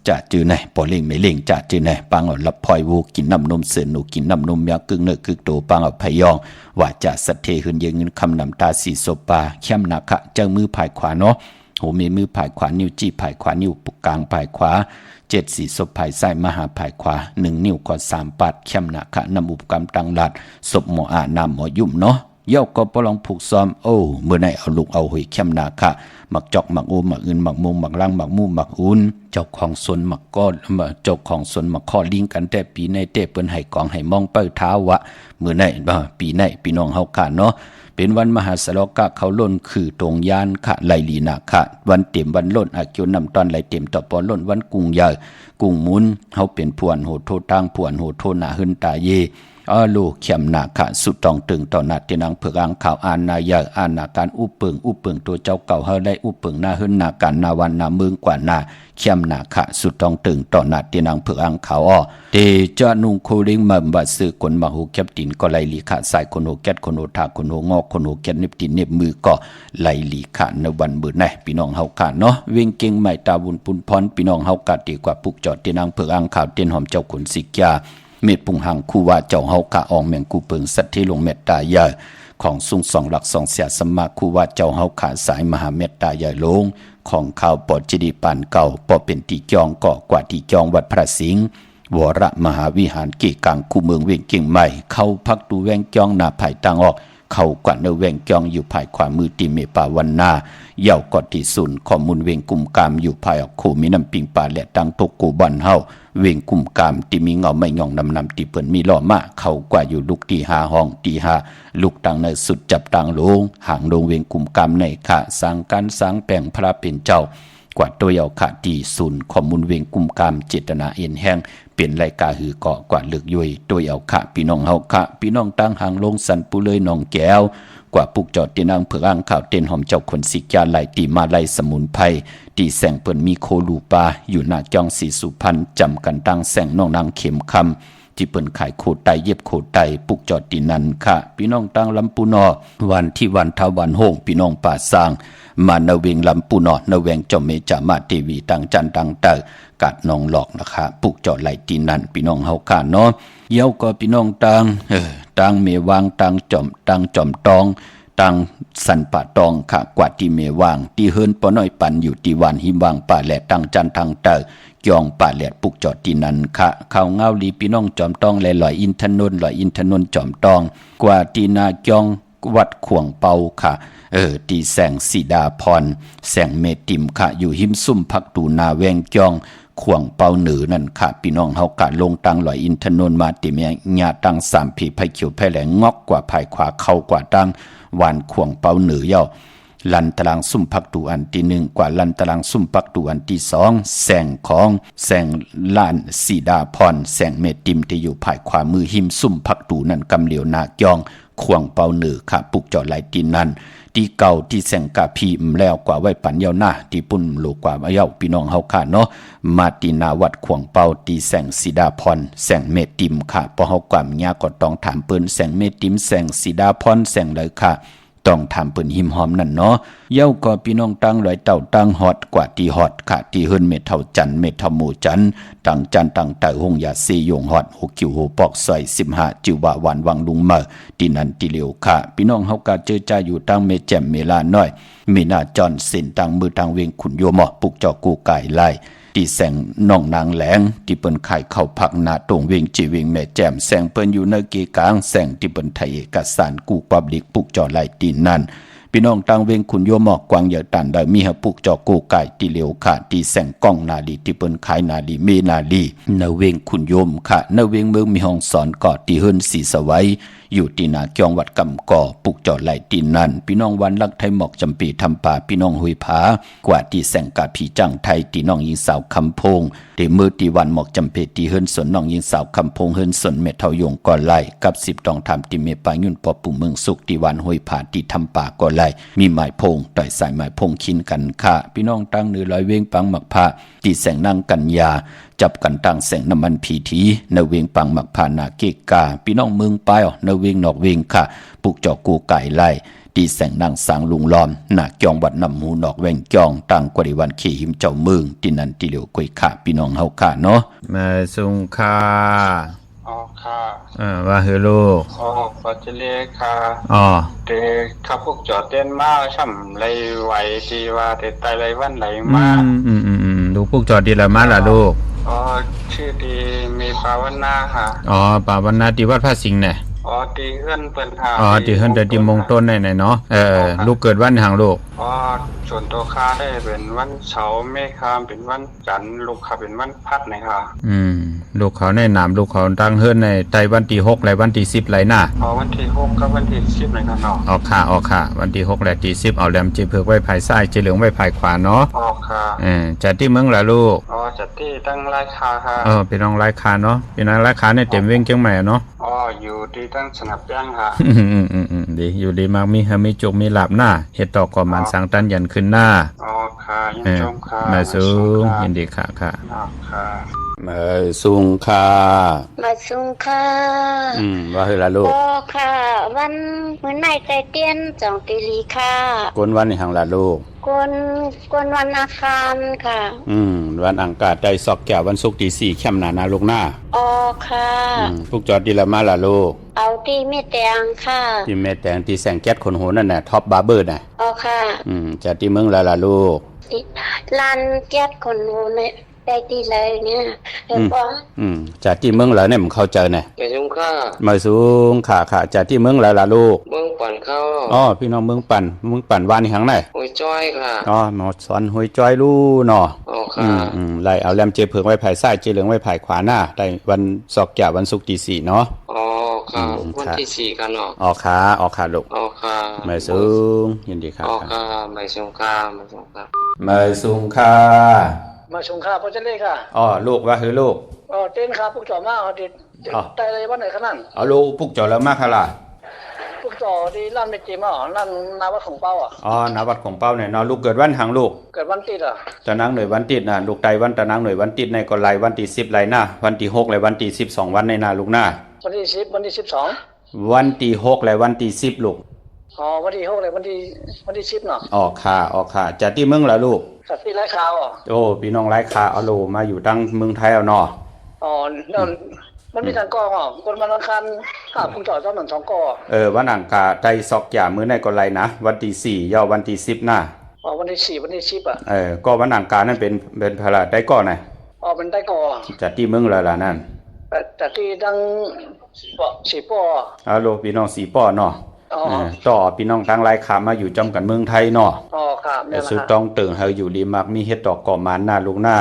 จะจื้อไหนปอเล่งไม่เล่งจะจื้อไหนปังเอาลับพลอยวูกินน้ำนมเสือหนูกินน้ำนมยากึ่งเนื้อกึ่งโตปังเอาพยองว่าจะสัตเทหืนเยเงินคำนำตาสีโซปาเข้มนาคะเจ้ามือภายขวาเนาะ เมมือผายขวานิ้วจี้ผายขวานิ้วปุกกลางผายขวา7สีศพภายซ้ายมหาภายขวา1นิ้วก็3ปัดเข้มหนาขะนำอุปกรรมตังหลัดศพหมออาน้ำหมอยุ่มเนาะเย่าก็ปลองผูกซ้อมโอ้เมื่อไหนเอาลูกเอาหอยเข้มหนาขะหมักจอกหมักอูหมักอื่นหมักมุงหมักล่างหมักมู่หมักอุ่นเจ้าของสวนหมักก้อนเจ้าของสวนหมักข้อลิงกันแต่ปีในเตเปิ้นให้กองให้มองเป้าเท้าวะเมื่อไหนปีในพี่น้องเฮาค่ะเนาะเป็นวันมหาสลกะเขาล้นคือตรงยานขะไหลลีนาขะวันเต็มวันล้นอาเกียวนำตอนไหลเต็มต่อปอล้นวันกุ้งใหญ่กุ้งมุนเฮาเป็นพวนโหโทตั้งพวนโหโทหนาหึนตาเยลูกเข็มนาขะสุดตองตึงต่อนาตีนังเผือกอังข่าวอ่านนาใหญ่อ่านนาการอุเปิงตัวเจ้าเก่าเฮาได้อุเปิงหน้าหึนนาการนาวันนาเมืองกว่านาเข้มนาขะสุดตองตึงต่อนาตีนังเผือกอังข่าวเตจะนุงโคลิงมัมบัดซื้อคนมาหูแคบตินก็ไหลลีขะใส่คนโหแกดคนโหทาคนโหงอกคนโหแกดเน็บตินเน็บมือก็ไหลลีขะในวันมื้อไหนพี่น้องเฮาค่ะเนาะเวงเก่งใหม่ตาบุญปุนพรพี่น้องเฮากะดีกว่าปุกจอดตีนังเผือกอังข่าวเต้นหอมเจ้าขุนสิกยาเม็ดปุงหังคู่ว่าเจ้าเฮากะอองแมงกูเปิงสัตที่ลงเมตตาใหญ่ของสุงสองหลักสองเสียสมมาคู่ว่าเจ้าเฮาขาสายมหาเมตตาใหญ่ลงของข่าวปอจิดีปานเก่าปอเป็นตีจองเกาะกว่าตีจองวัดพระสิงห์วรมหาวิหารเกกังคู่เมืองเวียงเก่งใหม่เข้าพักดูแวงจองหน้าไผ่ต่างออกเข้ากว่าเนแวงจองอยู่ภายขวามือตีเมปาวันนาเย่ากอดที่สุนข้อมูลเวงกุมกามอยู่ภายออกโคมีน้ำปิงป่าและตังตกกูบันเฮาเวงกุมกามที่มีเงาไม่ย่องนำที่เปิ่นมีล้อมาเข้ากว่าอยู่ลูกที่หาห้องที่หาลูกตังในสุดจับตังลงห่างลงเวงกุมกามในค่ะสร้างการสร้างแปลงพระเป็นเจ้ากว่าตัวเยาขาดีสุนข้อมูลเวงกุมกามเจตนาเอ็นแห้งเปลี่ยนรายกาหือเกาะกว่าเลือกย่อยตัวเยาขะพี่น้องเฮาขะพี่น้องตั้งห่างลงสันปุเลยน้องแก้วกว่าปุกจอดตีนางเผือกอ่างข่าวเต้นหอมเจ้าคนสิกยาไหลตีมาไหลสมุนไพรตีแสงเปิ่นมีโคลูปาอยู่หน้าจองสีสุพรรณจำกันตั้งแสงน้องนางเข็มคำที่เปิ่นขายโคไตเย็บโคไตปุกจอดตีนันค่ะพี่น้องตั้งลำปูนอวันที่วันทวันโฮงพี่น้องป่าสร้างมาเนเวงลำปูนอเนเวงจอมเมจามาเทวีตังจันตังเตอกาดน้องหลอกนะคะปุกจอดไหลตีนันพี่น้องเฮาค่ะเนาะเย้าก็พี่น้องตังเมวางตังจอมตองตังสันป่าตองขะกว่าที่เมวางที่เฮิรนปอน้อยปันอยู่ที่วันหิมวางป่าแหลตังจันทางเตอจองป่าแหลปุกจอดที่นั้นขะข้าวเงาลีพี่น้องจอมตองแลลอยอินทนนลอยอินทนนจอมตองกว่าที่นาจองวัดขวงเปาค่ะที่แสงสีดาพรแสงเมติมค่ะอยู่หิมซุ่มพักตูนาแวงจองขวงเปาเหนือนั่นค่ะพี่น้องเฮากะลงตังลอยอินทนนมาติเมียญาตังสามผีไผเขียวไผแหลงงอกกว่าภายขวาเข้ากว่าตังวานขวงเปาเหนือย่อลันตารางซุ่มพักตูอันที่หนึ่งกว่าลันตารางซุ่มพักตูอันที่สองแสงของแสงล้านสีดาพรแสงเมติมที่อยู่ภายขวามือหิมซุ่มพักตูนั่นกำเหลียวนาจองขวงเปาเหนือค่ะปุกจอดไหลตีนั่นที่เก่าที่แสงกาพีมแล้วกว่าไว้ปันยาวหน้าที่ปุ่นโลกว่าเย้าพี่น้องเฮาค่ะเนาะมาตีนาวัดขวงเปาตีแสงสีดาพรแสงเมติมค่ะพอเฮากว่ามญาก็ต้องถามเปิ้นแสงเมติมแสงสีดาพรแสงเลยค่ะต้องถามเปิ้นหิมหอมนั่นเนาะเย้าก็พี่น้องตั้งลอยเต่าตั้งฮอดกว่าที่ฮอดค่ะที่เฮิรนเมเท่าจันเมเท่าหมู่จันตั้งจันตั้งเต่าหงยาซียงฮอด6คิวโหปอกซอย15จิวว่าวันวังลุงเมอที่นั่นที่เหลียวค่ะพี่น้องเฮากะเจอจ่าอยู่ตั้งเมแจ่มเมลาน้อยมีหน้าจอนเส้นตั้งมือทางเวงขุนโยมอปุกจอกูไก่ไล่ที่แสงน้องนางแหลงที่เปิ้นขายเข้าพักหน้าตรงเวงจีเวงแม่แจ่มแสงเปิ้นอยู่ในเกกลางแสงที่เปิ้นไทยเอกสารกูปับลิกปุกจอไหลตีนั่นพี่น้องตังเวงขุนโยมอกกวางเหยตันได้มีหปุกจอกูไก่ที่เหลียวค่ะที่แสงก้องนาลีที่เปิ้นขายนาลีเมนาลีเนเวงขุนโยมค่ะเนเวงเมืองมีห้องสอนก่อที่เฮิรนสีสวัยอยู่ที่นาจองวัดกำก่อปุกจอดไหลตีนั่นพี่น้องวันลักไทยหมอกจำปีทำป่าพี่น้องหุยผากว่าที่แสงกาผีจังไทยที่น้องยิงสาวคำพงที่มือที่วันหมอกจำเพที่เฮิรนสนน้องยิงสาวคำพงเฮิรนสนเมทายงก่อไหลกับ10ต้องทำที่เมปายุ่นปอปู่เมืองสุขที่วันหุยผาที่ทำป่าก่อไหลมีหมายพงต่อยสายหมายพงคินกันค่ะพี่น้องตั้งเนื้อลอยเวงปังหมักผ้าที่แสงนั่งกันยาจับกันตั้งแสงน้ำมันผีทีเนเวงปังหมักผ้านาเกกาพี่น้องเมืองปายเนเวงนอกเวงค่ะปุกจอกูไก่ไล่ที่แสงนางสางลุงล้อมหน้าจองวัดน้ำหูนอกแวงจองตั้งกว่าวันขี่หิมเจ้าเมืองที่นั่นที่เหลียวกุยค่ะพี่น้องเฮาค่ะเนาะมาสุงค่า อ๋อค่ะ ว่าเฮอลูก อ๋อปัจเจเลค่ะ อ๋อ เตข้าพวกจอดเต้นมาช่ำไรไหวทีว่าแต่ตายไรวันไหล อื มา ลูกพวกจอดดีละมาล่ะลูก อ๋อชื่อดีมีภาวนาค่ะ อ๋อป่าวันนาที่วัดพระสิงห์เนี่ย อ๋อตีเฮือนเปิ้นหา อ๋อที่เฮิรนแต่ที่มงต้นไหนเนาะลูกเกิดวันหางลูก อ๋อส่วนตัวข้าได้เป็นวันเสาร์เมฆามเป็นวันจันทร์ลูกข้าเป็นวันพัดนะคะ ลูกเขาในหนามลูกเขาตั้งเฮิรนในไตวันที่6และวันที่10ไรหน้า อ๋อวันที่6กับวันที่10เลยค่ะเนาะ ออกค่ะวันที่6และที่10เอาแหลมจีเผือกไว้ภายซ้ายจีเหลืองไว้ภายขวาเนาะ อ๋อค่ะ จัดที่เมืองละลูก อ๋อจัดที่ตั้งรายคาค่ะ พี่น้องรายคาเนาะพี่น้องรายคาในเต็มเวียงเชียงใหม่เนาะ อ๋ออยู่ที่ตั้งสนับย่างค่ะ ดีอยู่ดีมากมีจุกมีหลับหน้าเฮ็ดต่อก่อมันสังตันยันขึ้นหน้า อ๋อค่ะยินชมค่ะ มาสูงยินดีค่ะ อ๋อค่ะ มาสูงค่ะ มาสุงค่ะ ว่าเฮอละลูก โอ้ค่ะ วันมื้อไหนใจเตียนจองตีลีค่ะ กวนวันในหังละลูก กวนวันอาคารค่ะ วันอังคารได้ซอกแก้ววันศุกร์ที่4ค่ำหน้าลูกหน้า อ๋อค่ะ พวกจอดดีละมาละลูก เอาที่แม่แตงค่ะ ที่แม่แตงที่แสงแก๊สขนโหนั่นน่ะท็อปบาร์เบอร์น่ะ อ๋อค่ะ จัดที่เมืองละลูก ลานแก๊สคนโหเนี่ยได้ดีเลยเนี่ยเห็นบ่ จากที่เมืองแล้วเนี่ยผมเข้าใจเนี่ย ไปยุงข้า มาสูงค่ะจากที่เมืองแล้วล่ะลูก เมืองปั่นเข้า อ๋อพี่น้องเมืองปั่นวานนี่หังไหน โอ้ยจ้อยค่ะ อ๋อหมอสอนหวยจ้อยลู่เนาะ อ๋อค่ะ ไล่เอาแลมเจเพิงไว้ภายซ้ายเจเหลืองไว้ภายขวาหน้าได้วันศอกแก่วันศุกร์ที่4เนาะ อ๋อค่ะวันที่4กันเนาะ ออกขาลูก อ๋อค่ะ มาสูงยินดีค่ะ อ๋อค่ะไม่สงค่ะไม่สงค่ะ มาสูงค่ะ มาชงข้าพระเจ้าเลยค่ะ อ๋อลูกว่าคือลูก อ๋อเต้นครับพวกจ่อมาเอาดิไตอะไรวันไหนขนาด เอาลูกปุกจอแล้วมากค่ะล่ะ พวกจ่อดีลั่นไม่จีมาอ๋อลั่นนาวัดของเป้าอ่ะ อ๋อนาวัดของเป้าเนี่ยเนาะลูกเกิดวันหังลูก เกิดวันติดอ่ะ ตะนังหน่วยวันติดนะลูกไตวันตะนังหน่วยวันติดในก็ไล่วันที่10ไล่หน้าวันที่6และวันที่12วันในหน้าลูกหน้า วันที่10วันที่12วันที่6และวันที่10ลูก อ๋อวันที่6เลยวันที่10เนาะ ออกค่ะจากที่เมืองละลูก สัตว์ที่ไร้ข่าวอ่ะ โอ้พี่น้องไร้คาเอาโลมาอยู่ตั้งเมืองไทยเอาเนาะ อ๋อนั่นมันมีทางกองอ่ะคนมันอังคารข้าพวกจ่อเจ้าหนึ่ง2กอ วันอังคารได้ซอกยามื้อในก็ไล่นะวันที่4ย่อวันที่10น่ะ อ๋อวันที่4วันที่10อ่ะ ก็วันอังคารนั่นเป็นพระได้ก่อนน่ะ อ๋อเป็นได้กอ จากที่เมืองละล่ะนั่น แต่ที่ดัง4ปอ เอาโลพี่น้อง4ป้อเนาะ อ๋อ ต่อพี่น้องตั้งไร้คามาอยู่จำกันเมืองไทยเนาะ อ๋อค่ะเนี่ยนะ สุดต้องตึงเฮาอยู่ดีมักมีเฮ็ดดอกก่อมันหน้าลูกหน้า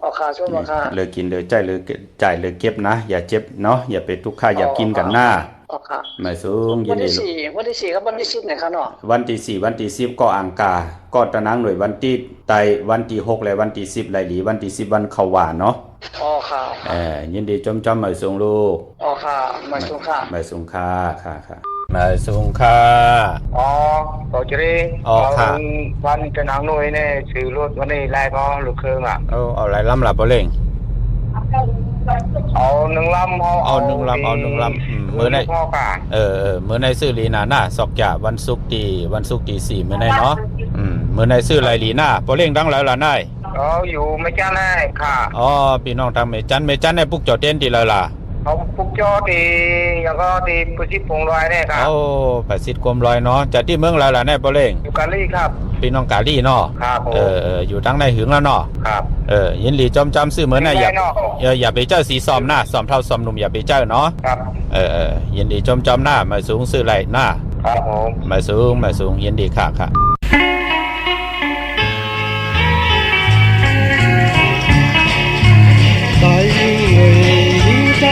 อ๋อค่ะช่วยมาค่ะ เลยกินเลยใจเลยจ่ายเลยเก็บนะอย่าเจ็บเนาะอย่าไปทุกข์ค่าอย่ากินกันหน้า อ๋อค่ะ มาสูงยิ วัน น ดี ที่4วันที่4ครับวันที่10ไหนคะเนาะ วันที่4วันที่10ก็อังคารก็ตะนางหน่วยวันที่ไตวันที่6และวันที่10ไหลหลีวันที่10วันเข้าหวานเนาะ อ๋อค่ะ ยินดีจอมมาสูงลูก อ๋อค่ะมาชงค่ะ มาสูงค่ะมาสูงค่ะ อ๋อปัจเจเล อ๋อค่ะ วันจะนางหน่วยเนี่ยซื้อรถวันนี้ไล่ก็ลูกเครื่องอ่ะ เอาอะไรล้ำหลับบ่เล่ง เอา1ลำเอาหนึ่งลำมื้อใน พ่อค่ะ มื้อในซื้อลีนาหน้าซอกยะวันศุกร์ที่4มื้อในเนาะมื้อในซื้อไหลหลีหน้าบ่เล่งดังแล้วล่ะนาย อยู่ไม่จ้าแน่ค่ะ อ๋อพี่น้องทางเมจันให้ปุกจอเต้นดีแล้วล่ะ เขาปุกจอตีแล้วก็ตีปุชิพงลอยเนี่ยครับ เอาประสิทธิ์กลมลอยเนาะจากที่เมืองแล้วล่ะนายบ่เล่ง อยู่กาลี่ครับ พี่น้องกาลีเนาะ ครับผม อยู่ทางในหึงแล้วเนาะ ครับ ยินดีจอมซื้อเหมือนน่ะอย่าไปเจ้าสีซ้อมหน้าซ้อมเท่าซ้อมหนุ่มอย่าไปเจ้าเนาะ ครับ ยินดีจอมหน้ามาสูงซื้อไหลหน้า ครับผม มาสูงยินดีค่ะใจเอ่ยใจ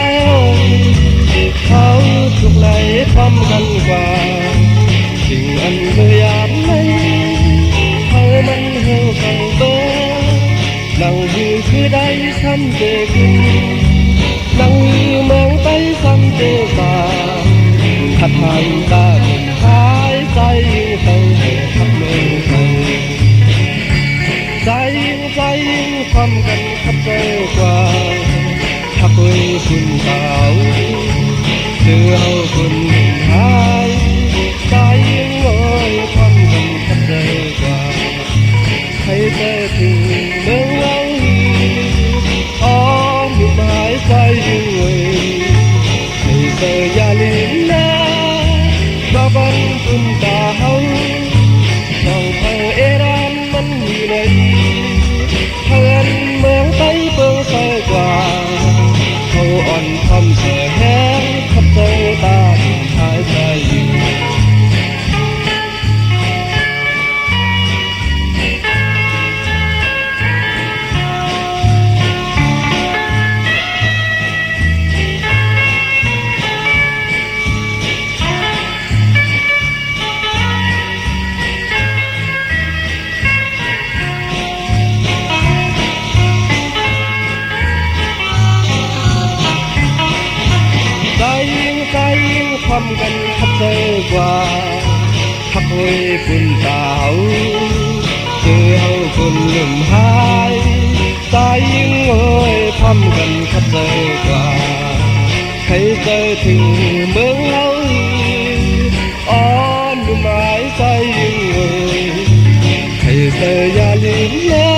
เขาทุกไหลความกันกว่าสิ่งอันเบื่อยามไหนเขามันเหี่ยวกันโตนั่งอยู่คือได้ซ้ำเจกินนั่งอยู่มองไปซ้ำเจตาขัดทางตาคนหายใจเขาขับเมืองใจความกันขับใจกว่าถ้าคุยคุณเก่าเสือเอาคุณหายใจโอ้ยความกันขับใจกว่าให้เธอถึงเมืองเราอ๋ออยู่หมายใจเว้ย ความกันขัดใจกว่าพักไว้ปุ่นตาเฮาคือเฮาคนลืมหายตายยิ่งเอ้ยพร้อมกันขัดใจกว่าใครเจอถึงเมืองเฮาอ่อนดูหมายใจยิ่งเอ้ยใครเจออย่าลืมนะ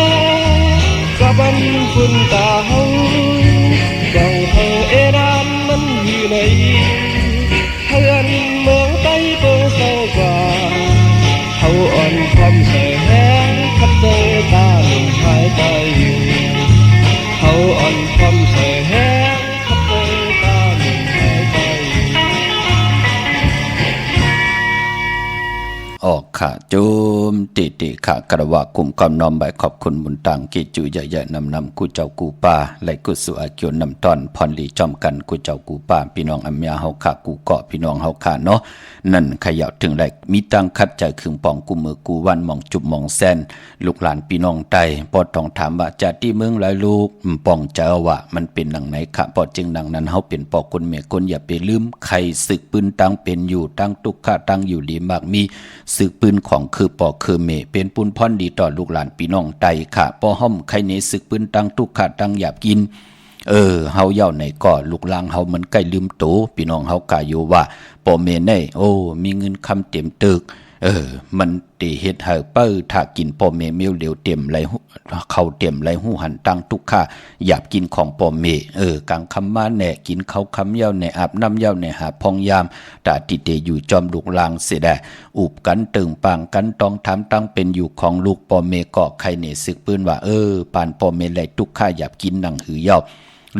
กับบันปุ่นตาเฮาเจ้าเฮาเอรามมันอยู่ไหนเพื่อนเมืองใต้เปิดเศร้ากว่าเขาอ่อนความเสื่อแห้งขัดเจอตาลมหายใจอยู่เขาอ่อนความเสื่อแห้งขัดเจอตาลมหายใจอยู่ออกขาจุมติขากระวะกลุ่มกำนอมใบขอบคุณบุญตังกิจูใหญ่ๆนำกูเจ้ากูป่าไหลกุสุอาเกียวนำตอนพรลีจอมกันกูเจ้ากูป่าพี่น้องอัมยาเฮาขากูเกาะพี่น้องเฮาขาเนาะนั่นขยับถึงไหลมีตังคัดใจขึงปองกูมือกูวันมองจุบมองแซนลูกหลานพี่น้องไตปอดทองถามว่าจะที่เมืองหลายลูกปองเจ้าว่ามันเป็นหนังไหนค่ะปอดจึงหนังนั้นเฮาเป็นปอกคนเมียคนอย่าไปลืมใครศึกปืนตั้งเป็นอยู่ตั้งตุกขะตั้งอยู่ดีมากมีศึกปืนของคือปอคือเมเป็นปุนพรดีต่อลูกหลานพี่น้องไตค่ะปอห้อมใครเนศึกปืนตั้งตุกขะตั้งหยาบกินเฮาเย่าในก่อลูกลางเฮามันใกล้ลืมโตพี่น้องเฮากาอยู่ว่าปอเมเน่โอ้มีเงินคำเต็มตึกมันตีเฮ็ดให้เปิ้ถ้ากินปอเมเมียวเหลวเต็มไหลเข้าเต็มไหลหูหันตั้งทุกข้าหยาบกินของปอเมกลางคำมาแหน่กินเขาคำเย้าแหน่อาบน้ำเย้าแหน่หาพองยามตาติเตอยู่จอมลูกลางเสียได้อุบกันตึงปางกันต้องทำตั้งเป็นอยู่ของลูกปอเมเกาะใครเนซึกปืนว่าปานปอเมไหลทุกข้าหยาบกินหนังหือเย้า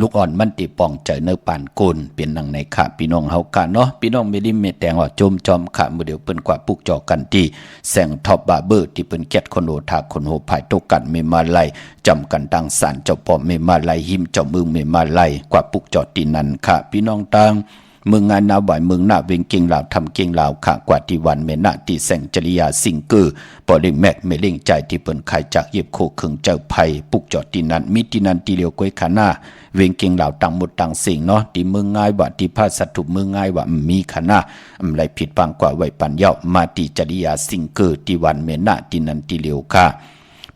ลูกอ่อนมันติป่องใจเนื้อปานโกนเป็นหนังในขาพี่น้องเฮากะเนาะพี่น้องไม่ได้เมแตงว่าจมจอมขามือเดียวเปิ้นกว่าปุกจอกันที่แสงท็อปบาเบอร์ที่เปิ้นแกดคนโหทาคนโหภายตกกันเมมาไลจำกันดังสารเจ้าปอมเมมาไลหิมเจ้าเมืองเมมาไลกว่าปุกจอตีนันค่ะพี่น้องตังเมืองงานนาบ่ายเมืองหน้าเวงเก่งลาวทำเก่งลาวขะกว่าที่วันเมนาที่แสงจริยาสิงเกอร์ปอเล่งแมกเมเล่งใจที่เปิ้นขายจากเย็บโคขึงเจ้าไผ่ปุกจอตีนันมิตินันตีเลียวก้อยขาหน้าเวงเก่งเหล่าต่างหมดต่างสิ่งเนาะที่เมืองง่ายว่าที่ภาษาถูกเมืองง่ายว่ามีขนาอะไรผิดบางกว่าไว้ปัญญามาที่จริยาสิงเกอร์ที่วันเมนาที่นันที่เลียวค่ะ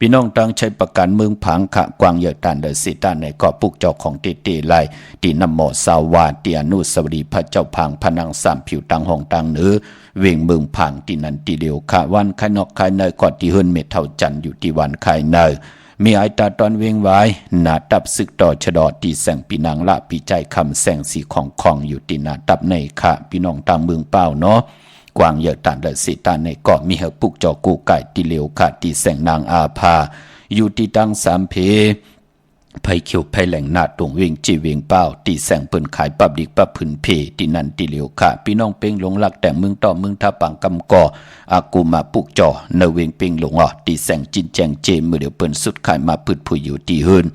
พี่น้องตั้งใช้ประกันเมืองผังขะกวางเยอะตันเดสิตาในก็ปุกเจ้าของเตไลที่นำหมอสาวาที่อนุสาวรีย์พระเจ้าพังพนังสามผิวตังห้องตังเหนือเวงเมืองผังที่นันที่เลียวค่ะวันขายนอกขายในก็ที่เฮิรนเมทเท่าจันอยู่ที่วันขายในมีไอตาตอนเวงไว้หนาตับซึกต่อชะดอตีแสงปีนางละปีใจคำแสงสีของอยู่ตีหนาตับในค่ะพี่น้องต่างเมืองเป้าเนาะกวางเยอะตันเดสิตาในเกาะมีเหปุกจอกูไก่ตีเหลียวค่ะตีแสงนางอาภาอยู่ที่ตั้งสามเพไผเขียวไผแหล่งนาตรงเวงจีเวงเป้าตีแสงเปิ้นขายปับดิกปับพื้นเพตีนันตีเหลียวค่ะพี่น้องเป้งหลงหลักแต่เมืองต่อเมืองท่าปังกำก่ออากูมาปุกจอเนเวงเป้งหลงตีแสงจินแจงเจมือเดียวเปิ้นสุดขายมาพืดผู้อยู่ตีเฮิน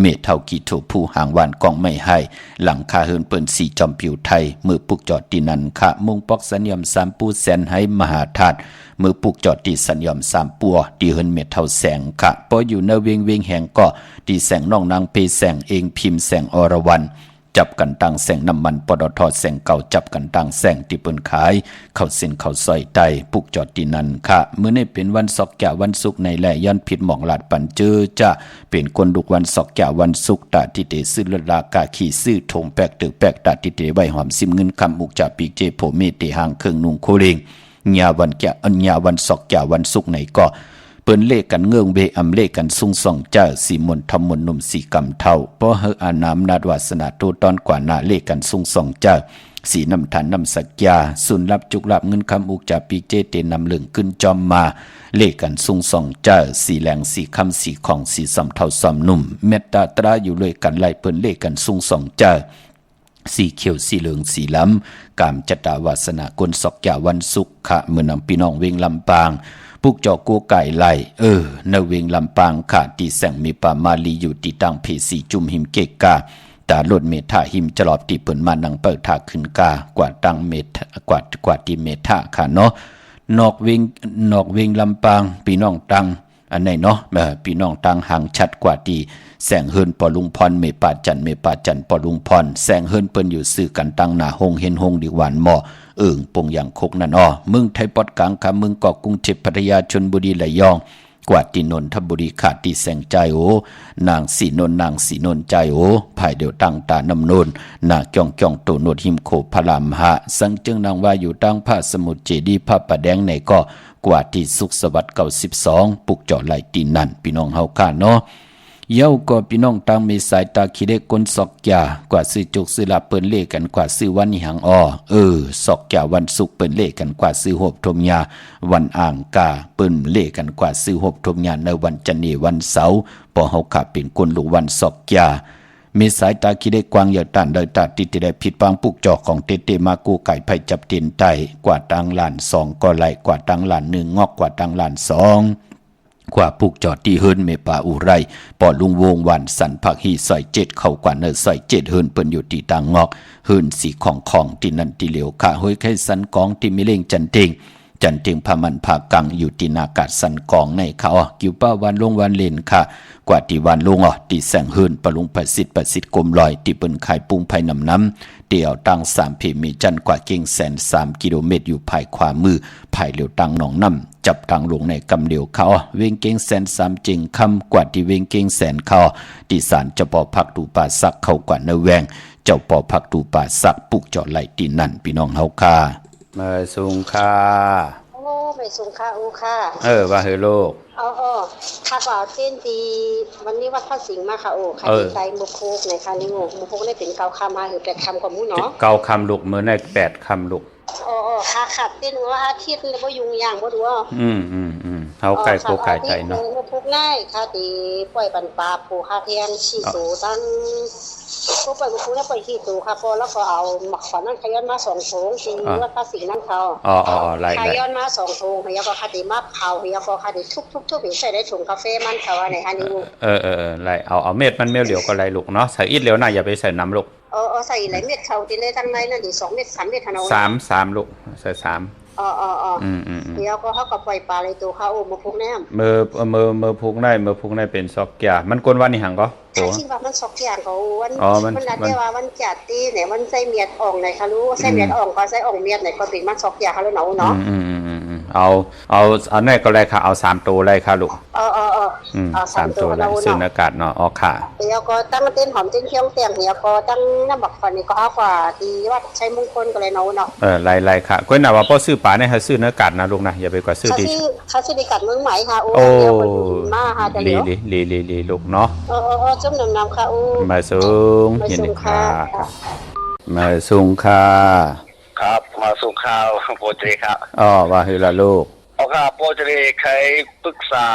เมเท่ากีโถผู้หางวานกองไม่ให้หลังคาเฮินเปิ้นสีจอมผิวไทยมือปุกจอตีนันค่ะมุงปอกสัญญมสามปูแสนให้มหาธาตุมือปุกจอตีสัญญมสามปัวตีเฮินเมเท่าแสงค่ะพออยู่เนเวงแห่งก็ตีแสงน้องนางเพแสงเองพิมพ์แสงอรวรรณจับกันตั้งแสงน้ำมันปตทแสงเก่าจับกันตั้งแสงที่เปิ้นขายเข้าเส้นเข้าซอยไตปุกจอดตีนันค่ะเมื่อนี้เป็นวันศอกแก่วันศุกร์ในแหล่ย้อนผิดหมองหลาดปันเจอจะเป็นคนดุกวันศอกแก่วันศุกร์ตาที่เตซื้อลดากาขี่ซื้อถงแปกตึกแปกตาที่เตใบหอมซิมเงินคำมุกจากปีกเจโผเมเตหางเครื่องนุ่งโคเรงญาวันแก่อัญญาวันศอกแก่วันศุกร์ในก็เปิ้นเลขกันเงื่องเบอำเลขกันซุงส่องเจ้าสีมนทำมนนุ่มสีกำเท่าเพราะเฮออานามนาดวาสนาตัวตอนกว่านาเลขกันซุงส่องเจ้าสีน้ำทานน้ำสักยาสุนรับจุกรับเงินคำอุกจากปีเจเตนำเหลืองขึ้นจอมมาเลขกันซุงส่องเจ้าสีแหลงสีคำสีของสีสำเท่าสำนุ่มเมตตาตราอยู่เลยกันไล่เปิ้นเลขกันซุงส่องเจ้าสีเขียวสีเหลืองสีล้ำกามจตาวาสนากลศอกยาวันศุกร์ค่ะเมื่อนำพี่น้องเวงลำปางปุกจอกูไก่ไล่นเวงลำปางค่ะตีแสงมีป่ามาลีอยู่ตีตังเพสีจุมหิมเกกาตาลดเมทาหิมจลอบตีเปิ่นมานังเปิดทาขึ้นกากว่าตังเมทกว่าตีเมทาค่ะเนาะนอกเวงลำปางพี่น้องตัง อันไหนเนาะพี่น้องต่างห่างชัดกว่าดีแสงเฮิรนปอลุงพรเมปาจันปอลุงพรแสงเฮิรนเปิ้นอยู่สื่อกันตั้งหน้าหงเห็นหงดีหวานหม้อปงอย่างคกนั่นมึงไทยปอดกลางคำมึงเกาะกรุงเทพพัทยาชลบุรีระยองกว่าตินนทบุรีขาดตีแสงใจนางสีนนใจภายเดียวตั้งตานำนนนาจ้องโตโนดหิมโคพลามหะสังจึงนางว่าอยู่ตั้งพระสมุทรเจดีย์พระประแดงในก็กว่าที่สุขสวัสดิ์92ปุกเจาะไหลตีนั่นพี่น้องเฮาค่ะเนาะเย้าก็พี่น้องต่างมีสายตาคิดได้กนสอกยากว่าซื้อจุกซื้อลาเปิ้นเล่กันกว่าซื้อวันนี้หังสอกยาวันศุกร์เปิ้นเล่กันกว่าซื้อหบทมยาวันอ่างกาเปิ้นเล่กันกว่าซื้อหบทมยาในวันจันทร์วันเสาร์ปอเฮาค่ะเป็นคนลูกวันสอกยามีสายตาคิดได้กว้างอย่าต้านเดินตาติดได้ผิดบางปุกจอกของเตมากูไก่ไผ่จับตีนไตกว่าตังล้าน2ก็ไหลกว่าตังล้าน1งอกกว่าตังล้าน2กว่าปุกจอดที่เฮิรนเมป่าอุไรปอลุงวงวันสันผักฮีซอย7เข้ากว่าเนอซอย7เฮิรนเปิ้นอยู่ที่ตังงอกเฮิรนสีของที่นั่นที่เหลียวข้าห้อยไข่สันกองที่มีเล่งจันเต็งพามันพากังอยู่ที่นากาศสันกองในค่ะกิวป้าวันลงวันเลนค่ะกว่าที่วันลงที่แสงเฮิรนปะลุงประสิทธิ์กลมลอยที่เปิ้นขายปุ้งภายน้ำเดี่ยวตั้ง3เพมีจันกว่าเก่ง103กิโลเมตรอยู่ภายขวามือภายเหลียวตั้งหนองน้ำจับตั้งลงในกำเหลียวเขาเวงเก่ง103จริงคำกว่าที่เวงเก่ง100,000เขาที่ศาลเจ้าปอพักตูป่าสักเข้ากว่าเนแวงเจ้าปอพักตูป่าสักปุกเจาะไหลที่นั่นพี่น้องเฮาค่ะมาสูงค่ะไปส่งค่าค่ะว่าเฮโลกค่ะก็เอาเต้นดีวันนี้วัดพระสิงห์มาค่ะค่ะดีใจมุกโคกในค่ะนี่มุกโคกได้เป็นเกาคำมาหรือ8คำกว่ามู้เนาะเกาคำลูกมื้อใน8คำลูกค่ะเต้นว่าอาทิตย์นี่บ่ยุ่งยากบ่ดูเฮาไก่โคไก่ใจเนาะมุกโคกง่ายค่ะดีปล่อยปันปลาปูค่ะเทียนชีโตตั้งก็ปล่อยมุกโคกแล้วปล่อยชีโตค่ะพอแล้วก็เอาหมักขวัญนั่นขย้อนมา2ถุงจริงวัดพระสิงห์นั่นเขาไล่ขย้อนมา2ถุงเฮียก็ค่ะดีมาเผาเฮียก็ค่ะดีทุบๆใส่ได้ถุงกาแฟมันเขาว่าไหนค่ะนี่ไล่เอาเม็ดมันเม็ดเหลียวก็ไล่ลูกเนาะใส่อิดเหลียวน่ะอย่าไปใส่น้ำลูกใส่หลายเม็ดเขาที่เลยตั้งในนั่นดิ2เม็ด3เม็ดเท่านั้น3ลูกใส่3เดี๋ยวก็เขาก็ปล่อยปลาเลยตัวเขามาพุกแนมมือพุกได้เป็นซอกแก่มันกวนวันนี้หังก็โอ้คิดว่ามันซอกแก่ก็มันนัดได้ว่ามันจัดตีเนี่ยมันใส่เมียดอ่องไหนคะรู้ใส่เมียดอ่องก็ใส่อ่องเมียดไหนก็เป็นมันซอกแก่เขาแล้วเนาะเอาแน่ก็เลยค่ะเอา3ตัวเลยค่ะลูก3ตัวเลยซึ่งอากาศเนาะค่ะเดี๋ยวก็ตั้งเต้นหอมเต้นเคี้ยวเตียงเดี๋ยวก็ตั้งน้ำบักฟันนี่ก็เอากว่าดีว่าใช้มงคลก็เลยเนาะไล่ค่ะก็น่ะว่าพ่อซื้อปลาเนี่ยให้ซื้อเนื้อกัดนะลูกนะอย่าไปกว่าซื้อดีเขาซื้อดีกัดเมืองใหม่ค่ะเดี๋ยวมาค่ะเดี๋ยวลีลูกเนาะจุ่มน้ำค่ะมาสูงยินดีค่ะมาสูงค่ะครับมาส่งข่าวโปรเจกต์ครับว่าคือละลูกครับโปรเจกต์เคยปรึกษา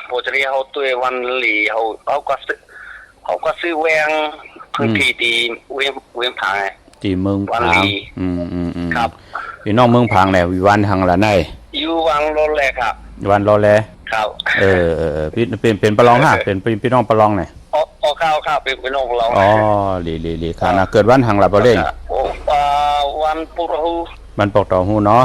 โปรเจกต์เขาตัววันหลีเขาก็ซื้อแวงพื้นที่ดีเวียงผางที่เมืองผางครับพี่น้องเมืองผางแหละวิวันหังละไหนอยู่วังโลแลครับวันโลแลครับเป็นประลองฮะเป็นพี่น้องประลองไหนข้าวเป็นน้องเราลีค่ะนะเกิดวันหังละบ่เล่งวันปุรหูวันปกต่อหูเนาะ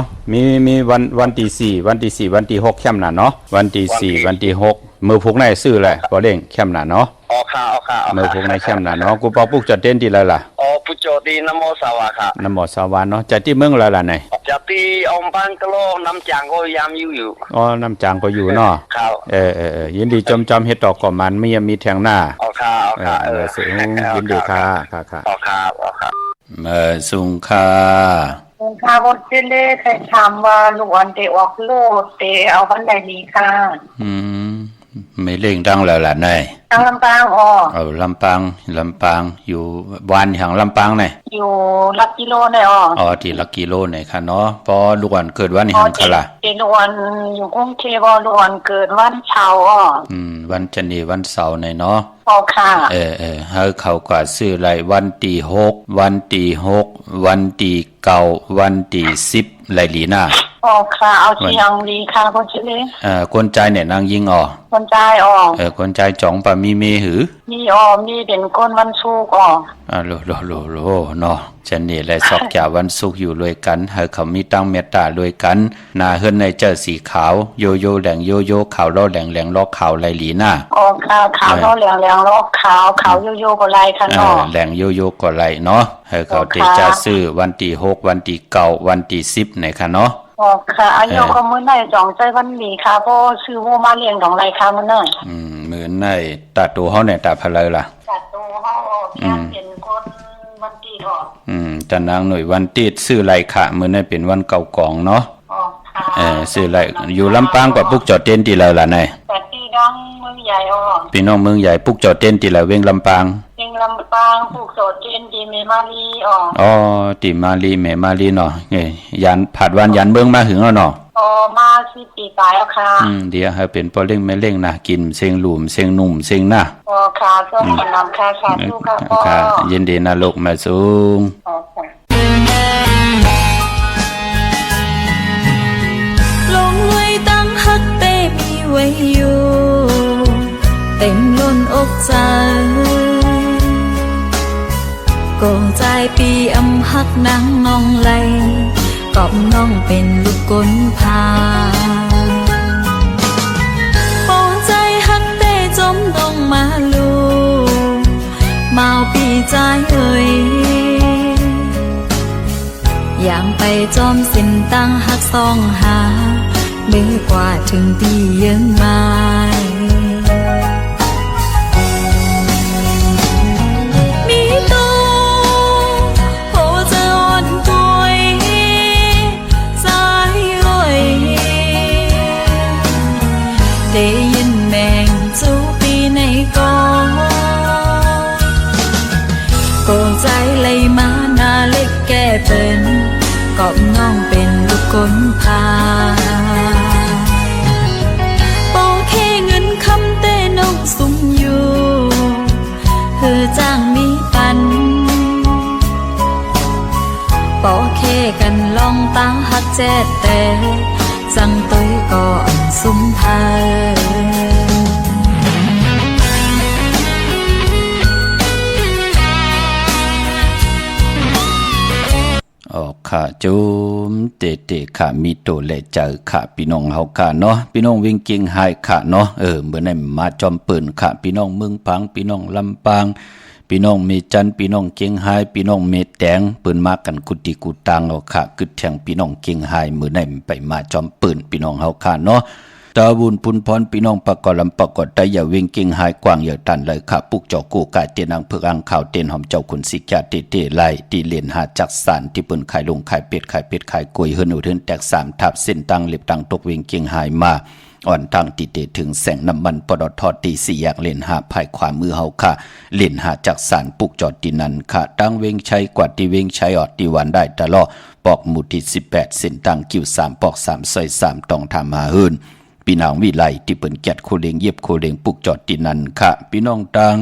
มีวันที่4วันที่6ค่ำน่ะเนาะวันที่4วันที่6มือพุกในซื้อแหละบ่เล่งค่ำน่ะเนาะข้าวมือพุกในค่ำน่ะเนาะกูปอปุกจัดเต้นที่ไรล่ะปุจโจดีนโมสาวาค่ะนโมสาวาเนาะจัดที่เมืองอะไรล่ะไหนจัดที่อมบ้านกะโลน้ำจางก็ยามอยู่น้ำจางก็อยู่เนาะครับยินดีจอมเฮ็ดดอกก่อมันมีแทงหน้าค่ะสูงยินดีค่ะค่ะสูงค่ะบทที่เลขถามว่าหลวงเตออกโลดเตเอาวันใดดีค่ะไม่เล่งดังแล้วล่ะนายลำปางลำปางอยู่วันแห่งลำปางไหนอยู่หลักกิโลไหนที่หลักกิโลไหนค่ะเนาะพอลูกวันเกิดวันแห่งคละเป็นวันอยู่กรุงเทพลูกวันเกิดวันเสาร์วันจันทร์วันเสาร์ไหนเนาะค่ะให้เขากว่าซื้ออะไรวันที่6วันที่9วันที่10ไรลีน่าค่ะเอาเสียงดีค่ะคนชื่อคนใจเนี่ยนางยิงคนใจคนใจจ่องปะมีเมหือมีมีเป็นก้นมันสู้โลเนาะ ฉันนี่แหละสอกจาวันศุกร์อยู่รวยกันให้เขามีตั้งเมตตารวยกันหน้าเฮือนในเจอสีขาวโยโย่แหลงโยโย่ขาวล้อแหลงแหลงล้อขาวไหลหลีหน้าอ๋อขาวล้อแหลงแหลงล้อขาวโยโย่ก็ไหลค่ะเนาะแหลงโยโย่ก็ไหลเนาะให้เขาเตจะซื้อวันที่6วันที่9วันที่10ในค่ะเนาะอ๋อค่ะอายุก็มื้อไหนจองใจวันนี้ค่ะเพราะซื้อโมมาเลี้ยงของไรค่ะมื้อนั้นมื้อไหนตาตัวเฮาเนี่ยตาพะเลยล่ะตาตัวเฮาแค่เป็นคนวันที่ออกจันนางหน่วยวันติดซื้อไรค่ะมื้อนั้นเป็นวันเก่ากองเนาะอ๋อค่ะซื้อไรอยู่ลำปางกว่าปุกจอดเต้นที่แล้วล่ะนายแต่ที่น้องเมืองใหญ่อ๋อพี่น้องเมืองใหญ่ปุกจอดเต้นที่แล้วเวงลำปางลำปางปุกจอดเต้นที่เมมาลีอ๋อที่มาลีเมมาลีเนาะยันผัดวันยันเบิ่งมาถึงแล้วเนาะมา10 ปีตายแล้วค่ะเดี๋ยวให้เป็นปอเล่งแม่เล่งนะกินเสียงหลุมเสียงหนุ่มเสียงหน้าค่ะก็นำค่ะสาธุค่ะพ่อค่ะยินดีนะลูกมาสูงลงไว้ตั้งฮักเต้มีไว้อยู่เต็มล้นอกใจก็ใจปีอำฮักนางน้องไหลกอบน้องเป็นลูกกลพาปองใจฮักเต้จมน้องมาลูมาปีใจเอ่ยอย่างไปจอมสินตั้งฮักซองหาเมื่อกว่าถึงตีเยืนมาได้ยินแมงจูปีในกองโกงใจเลยมาหน้าเล็กแก่เป็นกอบน้องเป็นลูกคนพาโปเคเงินคำเต้นกสุ่มอยู่คือจ้างมีปันโปเคกันลองตั้งฮักแจ๊ดแต่จังต้อยก่อนสุมพาค่ะจุมเตค่ะมีโตและเจอค่ะพี่น้องเฮาค่ะเนาะพี่น้องวิ่งเก่งหายค่ะเนาะเมื่อนั้นมาจอมปืนค่ะพี่น้องเมืองพังพี่น้องลำปางพี่น้องเมจันพี่น้องเก่งหายพี่น้องเมแตงปืนมากันกุฏิกุตังเอาค่ะกึดแทงพี่น้องเก่งหายมื้อนั้นไปมาจอมปืนพี่น้องเฮาค่ะเนาะตาบุญพุนพรพี่น้องปะกอลำปะกอดได้อย่าเวงเก่งหายกว้างอย่าตันเลยค่ะปุกเจ้ากูกายเตียนางเพือกอังข่าวเตียนหอมเจ้าคุณสิกาเตไลที่เลียนหาจักสารที่เปิ้นขายลงขายเป็ดขายกล้วยเฮือนอุเทินแตก3ทับเส้นตังเล็บตังตกเวงเก่งหายมาอ่อนทางติเตถึงแสงน้ำมันปตทตี4แยกเลนหาภายขวามือเฮาค่ะเลนหาจักสารปุกจอดที่นั้นค่ะตั้งเวงชัยกว่าที่เวงชัยออดที่วันได้ตลอดปอกหมู่ที่18เส้นตังกิ้ว3ปอก3ซอย3ต้องทำมาเฮือนพี่น้องวิไลที่เปิ้นแกดโคเลงเย็บโคเลงปุกจอดที่นั่นค่ะพี่น้องต่าง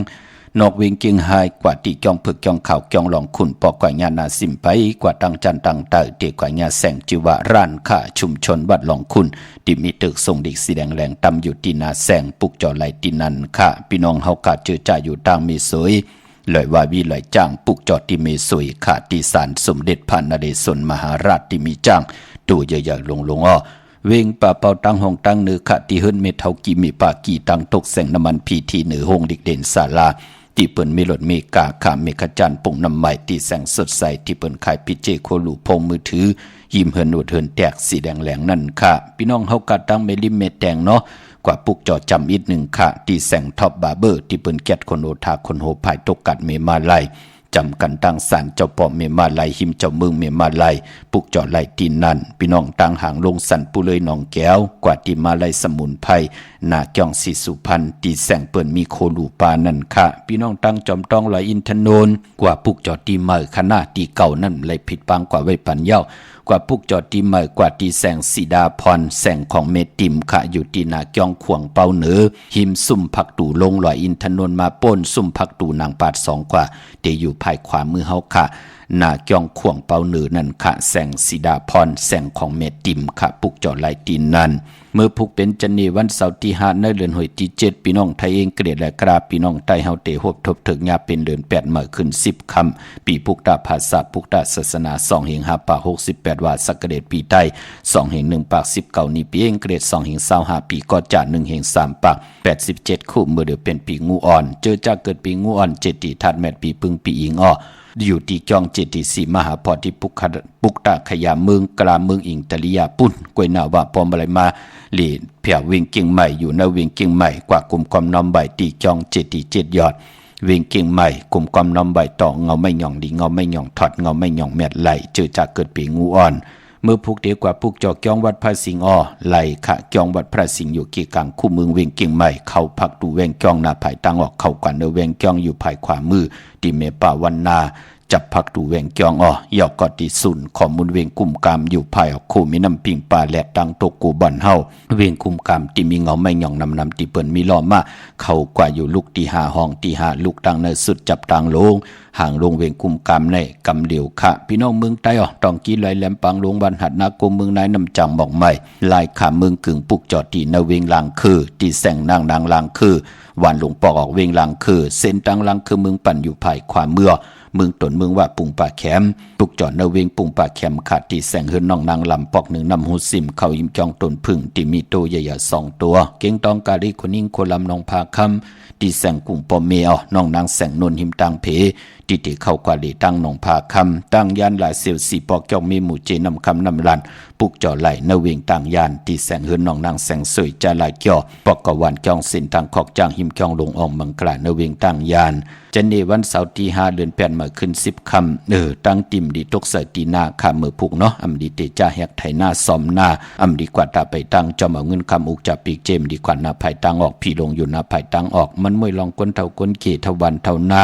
นอกเวงเกียงหายกว่าที่จ้องเพิกจ้องข่าวจ้องหลองขุนปอกกว่าญานาสิมไปกว่าตังจันตังเตอเตกว่าญาแสงจิวะร้านค่ะชุมชนวัดหลองขุนที่มีตึกทรงเด็กสีแดงแหลงตำอยู่ที่นาแสงปุกจอดไหลที่นั่นค่ะพี่น้องเฮากะเจอจ่าอยู่ทางมีสวยเลยว่าวิเลยจ้างปุกจอดที่มีสวยค่ะที่ศาลสมเด็จพระนเรศวรมหาราชที่มีจ้างตู้ใหญ่ๆลงอ้อเวงป่าเป่าตั้งห้องตั้งเนื้อขะที่เฮิรนเมเทากีมีปากีตั้งตกแสงน้ำมันพีทีเหนือห้องดิกเด่นศาลาที่เปิ้นมีรถเมกาขาเมฆจันทร์ปุ่งน้ำใหม่ที่แสงสดใสที่เปิ้นขายพิเจโคลูพงมือถือยิ้มเฮิรนอดเฮิรนแตกสีแดงแหลงนั่นค่ะพี่น้องเฮากัดตั้งเมลิมเมแดงเนาะกว่าปุกจอจำอีก1ค่ะที่แสงท็อปบาร์เบอร์ที่เปิ้นแกดคนโอทาคนโหภายตกกัดเมมาไลจำกันตั้งศาลเจ้าปอมเมมาไลหิมเจ้าเมืองเมมาไลปุกจอไลตีนั่นพี่น้องตั้งหางลงสันปุเลยหนองแก้วกว่าที่มาไลสมุนไพรนาจ้องสีสุพรรณตีแสงเปิ้นมีโคลูปานั่นค่ะพี่น้องตั้งจอมต้องไหลอินทนนท์กว่าปุกจอตีเมื่อคณะตีเก่านั่นเลยผิดปังกว่าไว้ปันเย้ากว่าปุกจอตีเมื่อกว่าตีแสงสีดาพรแสงของเมติมค่ะอยู่ที่นาจ้องขวงเป้าเหนือหิมซุ่มผักตู่ลงไหลอินทนนท์มาป้นซุ่มผักตู่นางปาด2กว่าเตอยู่ภายขวามือเฮาค่ะ หน้าจ้องข่วงเปาเหนือนั่นค่ะแสงสีดาพรแสงของเมติมค่ะปุกจอลายตีนนั้นเมื่อพุกเป็นจันนีวันเสาร์ที่5ในเดือนหอยที่7พี่น้องไทยเองเกลียดและกราบพี่น้องไทยเฮาเตหบทบถึงยาเป็นเดือน8เมื่อขึ้น10คำปีพุกดาภาษาพุกดาศาสนา2แห่ง5ป่า68ว่าสักเดชปีใต้2แห่ง1ปาก19นี้ปีเองเกลียด2แห่ง25ปีก็จะ1แห่ง3ปาก87คู่เมื่อเดือนเป็นปีงูอ่อนเจอจากเกิดปีงูอ่อน7ตีธาตุแมดปีปึงปีอิงอ้ออยู่ที่จอง74มหาพรที่ปุกตะขยาเมืองกลาเมืองอิงตะลิยาปุ่นกวยนาวะพอมอะไรมาหลีเพียเวียงเก่งใหม่อยู่ในเวียงเก่งใหม่กว่ากลุ่มความน้อมใบตีจอง77ยอดเวียงเก่งใหม่กลุ่มความน้อมใบต่อเงาไม่หย่องดีเงาไม่หย่องถอดเงาไม่หย่องแมดไหลเจอจากเกิดปีงูอ่อนเมื่อพุกเดียวกว่าพุกจอกจองวัดพระสิงห์อ้อไหลขะจองวัดพระสิงห์อยู่เกี่กลางคู่เมืองเวียงเก่งใหม่เข้าพักดูเวียงจองหน้าภายตั้งออกเข้ากว่าเนเวียงจองอยู่ภายขวามือที่เมป่าวันนาจับพักดูเวียงจองอ้อยอกกอติสุนข้อมูลเวียงกุมกามอยู่ภายออกคู่มีน้ำปิงปลาและดังตกกูบ่อนเฮาเวียงกุมกามที่มีเงาไม่หย่องนำที่เปิ้นมีล้อมาเข้ากว่าอยู่ลูกที่5ห้องที่5ลูกดังในสุดจับดังลงห่างลงเวียงกุมกามในกำเหลียวค่ะพี่น้องเมืองใต้ต้องกี้ลอยแหลมปังลงวันหัดนากรมเมืองนายน้ำจังบอกใหม่ลายขาเมืองกึ่งปุกจอดที่ในเวียงลางคือที่แสงนางลางคือวันหลวงปอกออกเวียงลางคือเส้นตังลางคือเมืองปั่นอยู่ภายขวาเมืองตนเมืองว่าปุงป่าแคมปุกจอดในเวียงปุงป่าแคมขาดที่แสงเฮือนน้องนางลำปอก1นำหูซิมเข้ายิ้มจองตนพึ่งที่มีโตใหญ่ๆ2ตัวเก่งตองกาลีคนนิ่งคนลำนองพาคำที่แสงกุ่งปอมเมียน้องนางแสงนนหิมตังเพที่ติเข้ากว่าลีตั้งนองพาคำตั้งยานหลายเสียวสีปอกจองมีหมู่เจนำคำนำลันปุกจอไหลในเวียงตั้งยานที่แสงเฮือนน้องนางแสงสวยจะลายเกี่ยวปอกกวันจองสินทางขอกจางหิมจองลงอองมังกลาในเวียงตั้งยานจันเนวันเสาร์ที่5เดือน8มาขึ้น10คำตั้งติ่มดีตกใส่ตีหน้าขามือพุกเนาะอำดีเตจ่าแหกไถหน้าซ้อมหน้าอำดีกว่าตาไปตั้งจอมเอาเงินคำอุกจับปีกเจมดีกว่าหน้าภายตั้งออกพี่ลงอยู่หน้าภายตั้งออกมันมวยลองก้นเท่าก้นเกทวันเท่าหน้า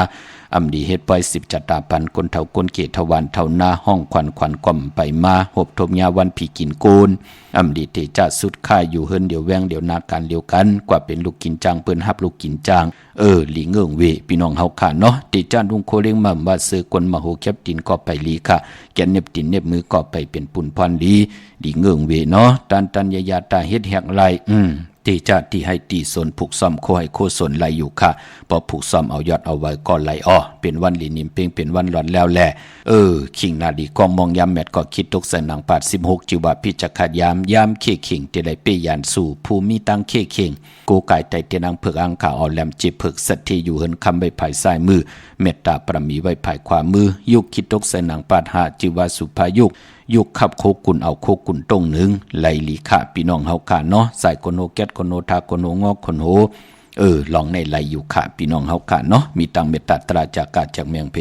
อำดีเฮ็ดปล่อย10จัตตาปันก้นเท่าก้นเกทวันเท่าหน้าห้องควันก่อมไปมาหบทบยาวันผีกินโกนอำดีเตจ่าสุดค่ายอยู่เฮิรนเดี๋ยวแวงเดี๋ยวนาการเดียวกันกว่าเป็นลูกกินจางเปิ้นฮับลูกกินจางหลีเงื่องเวพี่น้องเฮาค่ะเนาะติจานลุงโคเลี้ยงมั่มว่าซื้อกวนมาโหแคบตินก็ไปลีค่ะแกนเน็บตินเน็บมือก็ไปเป็นปุ่นพรลีหลีเงื่องเวเนาะตันยาตาเฮ็ดแหกไหลตีจาที่ให้ตีสนผูกซ้อมโคให้โคสนไหลอยู่ค่ะพอผูกซ้อมเอายอดเอาไว้ก็ไหลอ้อเป็นวันลีนิมเป้งเป็นวันหลอนแล้วแหละขิงนาดีกองมองยามแมดก็คิดตกใส่หนังปาด16จิวะพิจักขยามเคขิงที่ได้เปยานสู่ภูมิตั้งเคขิงโกกายไตเตนังเผือกอังขาเอาแหลมจิเผือกสัตที่อยู่เฮินคำไว้ภายซ้ายมือเมตตาประมีไว้ภายขวามือยุกคิดตกใส่หนังปาดหาจิวะสุภายุกขับโคกุนเอาโคกุนตรงหนึ่งไหลลีขะพี่น้องเฮาค่ะเนาะใส่คนโนแก๊สคนโนทาคนโนงอกคนโหลองในไหลอยู่ค่ะพี่น้องเฮาค่ะเนาะมีตังเมตตาตราจากกาจากเมียงเพ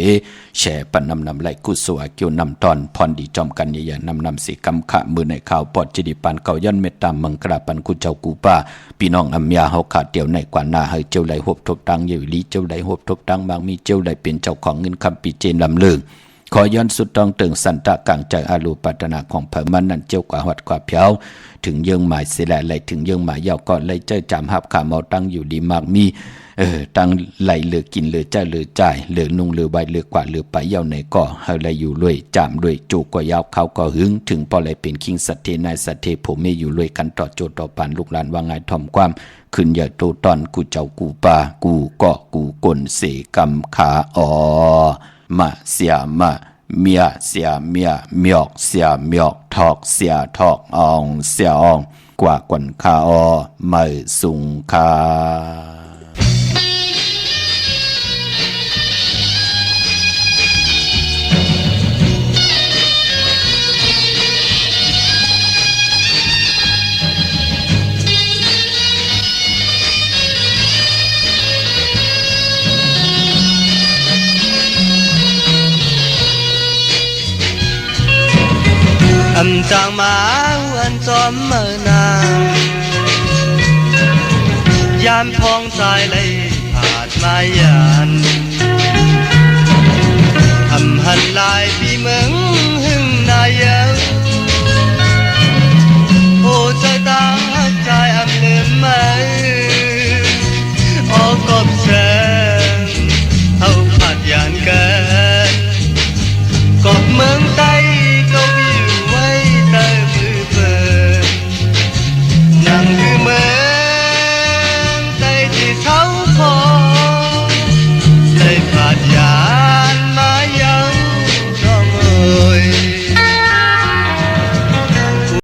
แช่ปันนำไหลกุศลเกี่ยวนำตอนพรดีจอมกันใหญ่ๆนำสิกำขะมือในข่าวปอดจิดิปันเก่ายันเมตตามังกราปันกุเจ้ากูป้าพี่น้องอัมยาเฮาค่ะเตียวในกว่าหน้าให้เจ้าไหลหบทบตังอยู่ลีเจ้าไหลหบทบตังบางมีเจ้าไหลเป็นเจ้าของเงินคำปีเจนลำเลิงขอย้อนสุดต้องตึงสันตะกังใจอาลูปัตนาของเผ่ามันนั่นเจ้ากว่าหัดกว่าเพียวถึงเยื่องหมายเสียแหละไหลถึงเยื่องหมายยาวก็ไหลเจ้าจามหับขาเมาตั้งอยู่ดีมากมีตั้งไหลเลือกินเลือใจเลือจ่ายเลือนุ่งเลือใบเลือกว่าเลือไปยาวในก่อเฮาไหลอยู่รวยจามรวยจูก็ยาวเขาก็หึงถึงพอไหลเป็นคิงสัตเทนายสัตเทผมไม่อยู่รวยกันต่อโจต่อปานลูกหลานว่าไงถ่อมความขึ้นอย่าโตตอนกูเจ้ากูป่ากูก็กูกลเสกำขามาเสียมาเมียเสียเมียเมียกเสียเมียกทอกเสียทอกอองเสียอองกว่ากวนคาไม่สุงคา âm trang má anh xóm mơ nàng yam phong sai lấy hạt mai yan âm hận lại vì mừng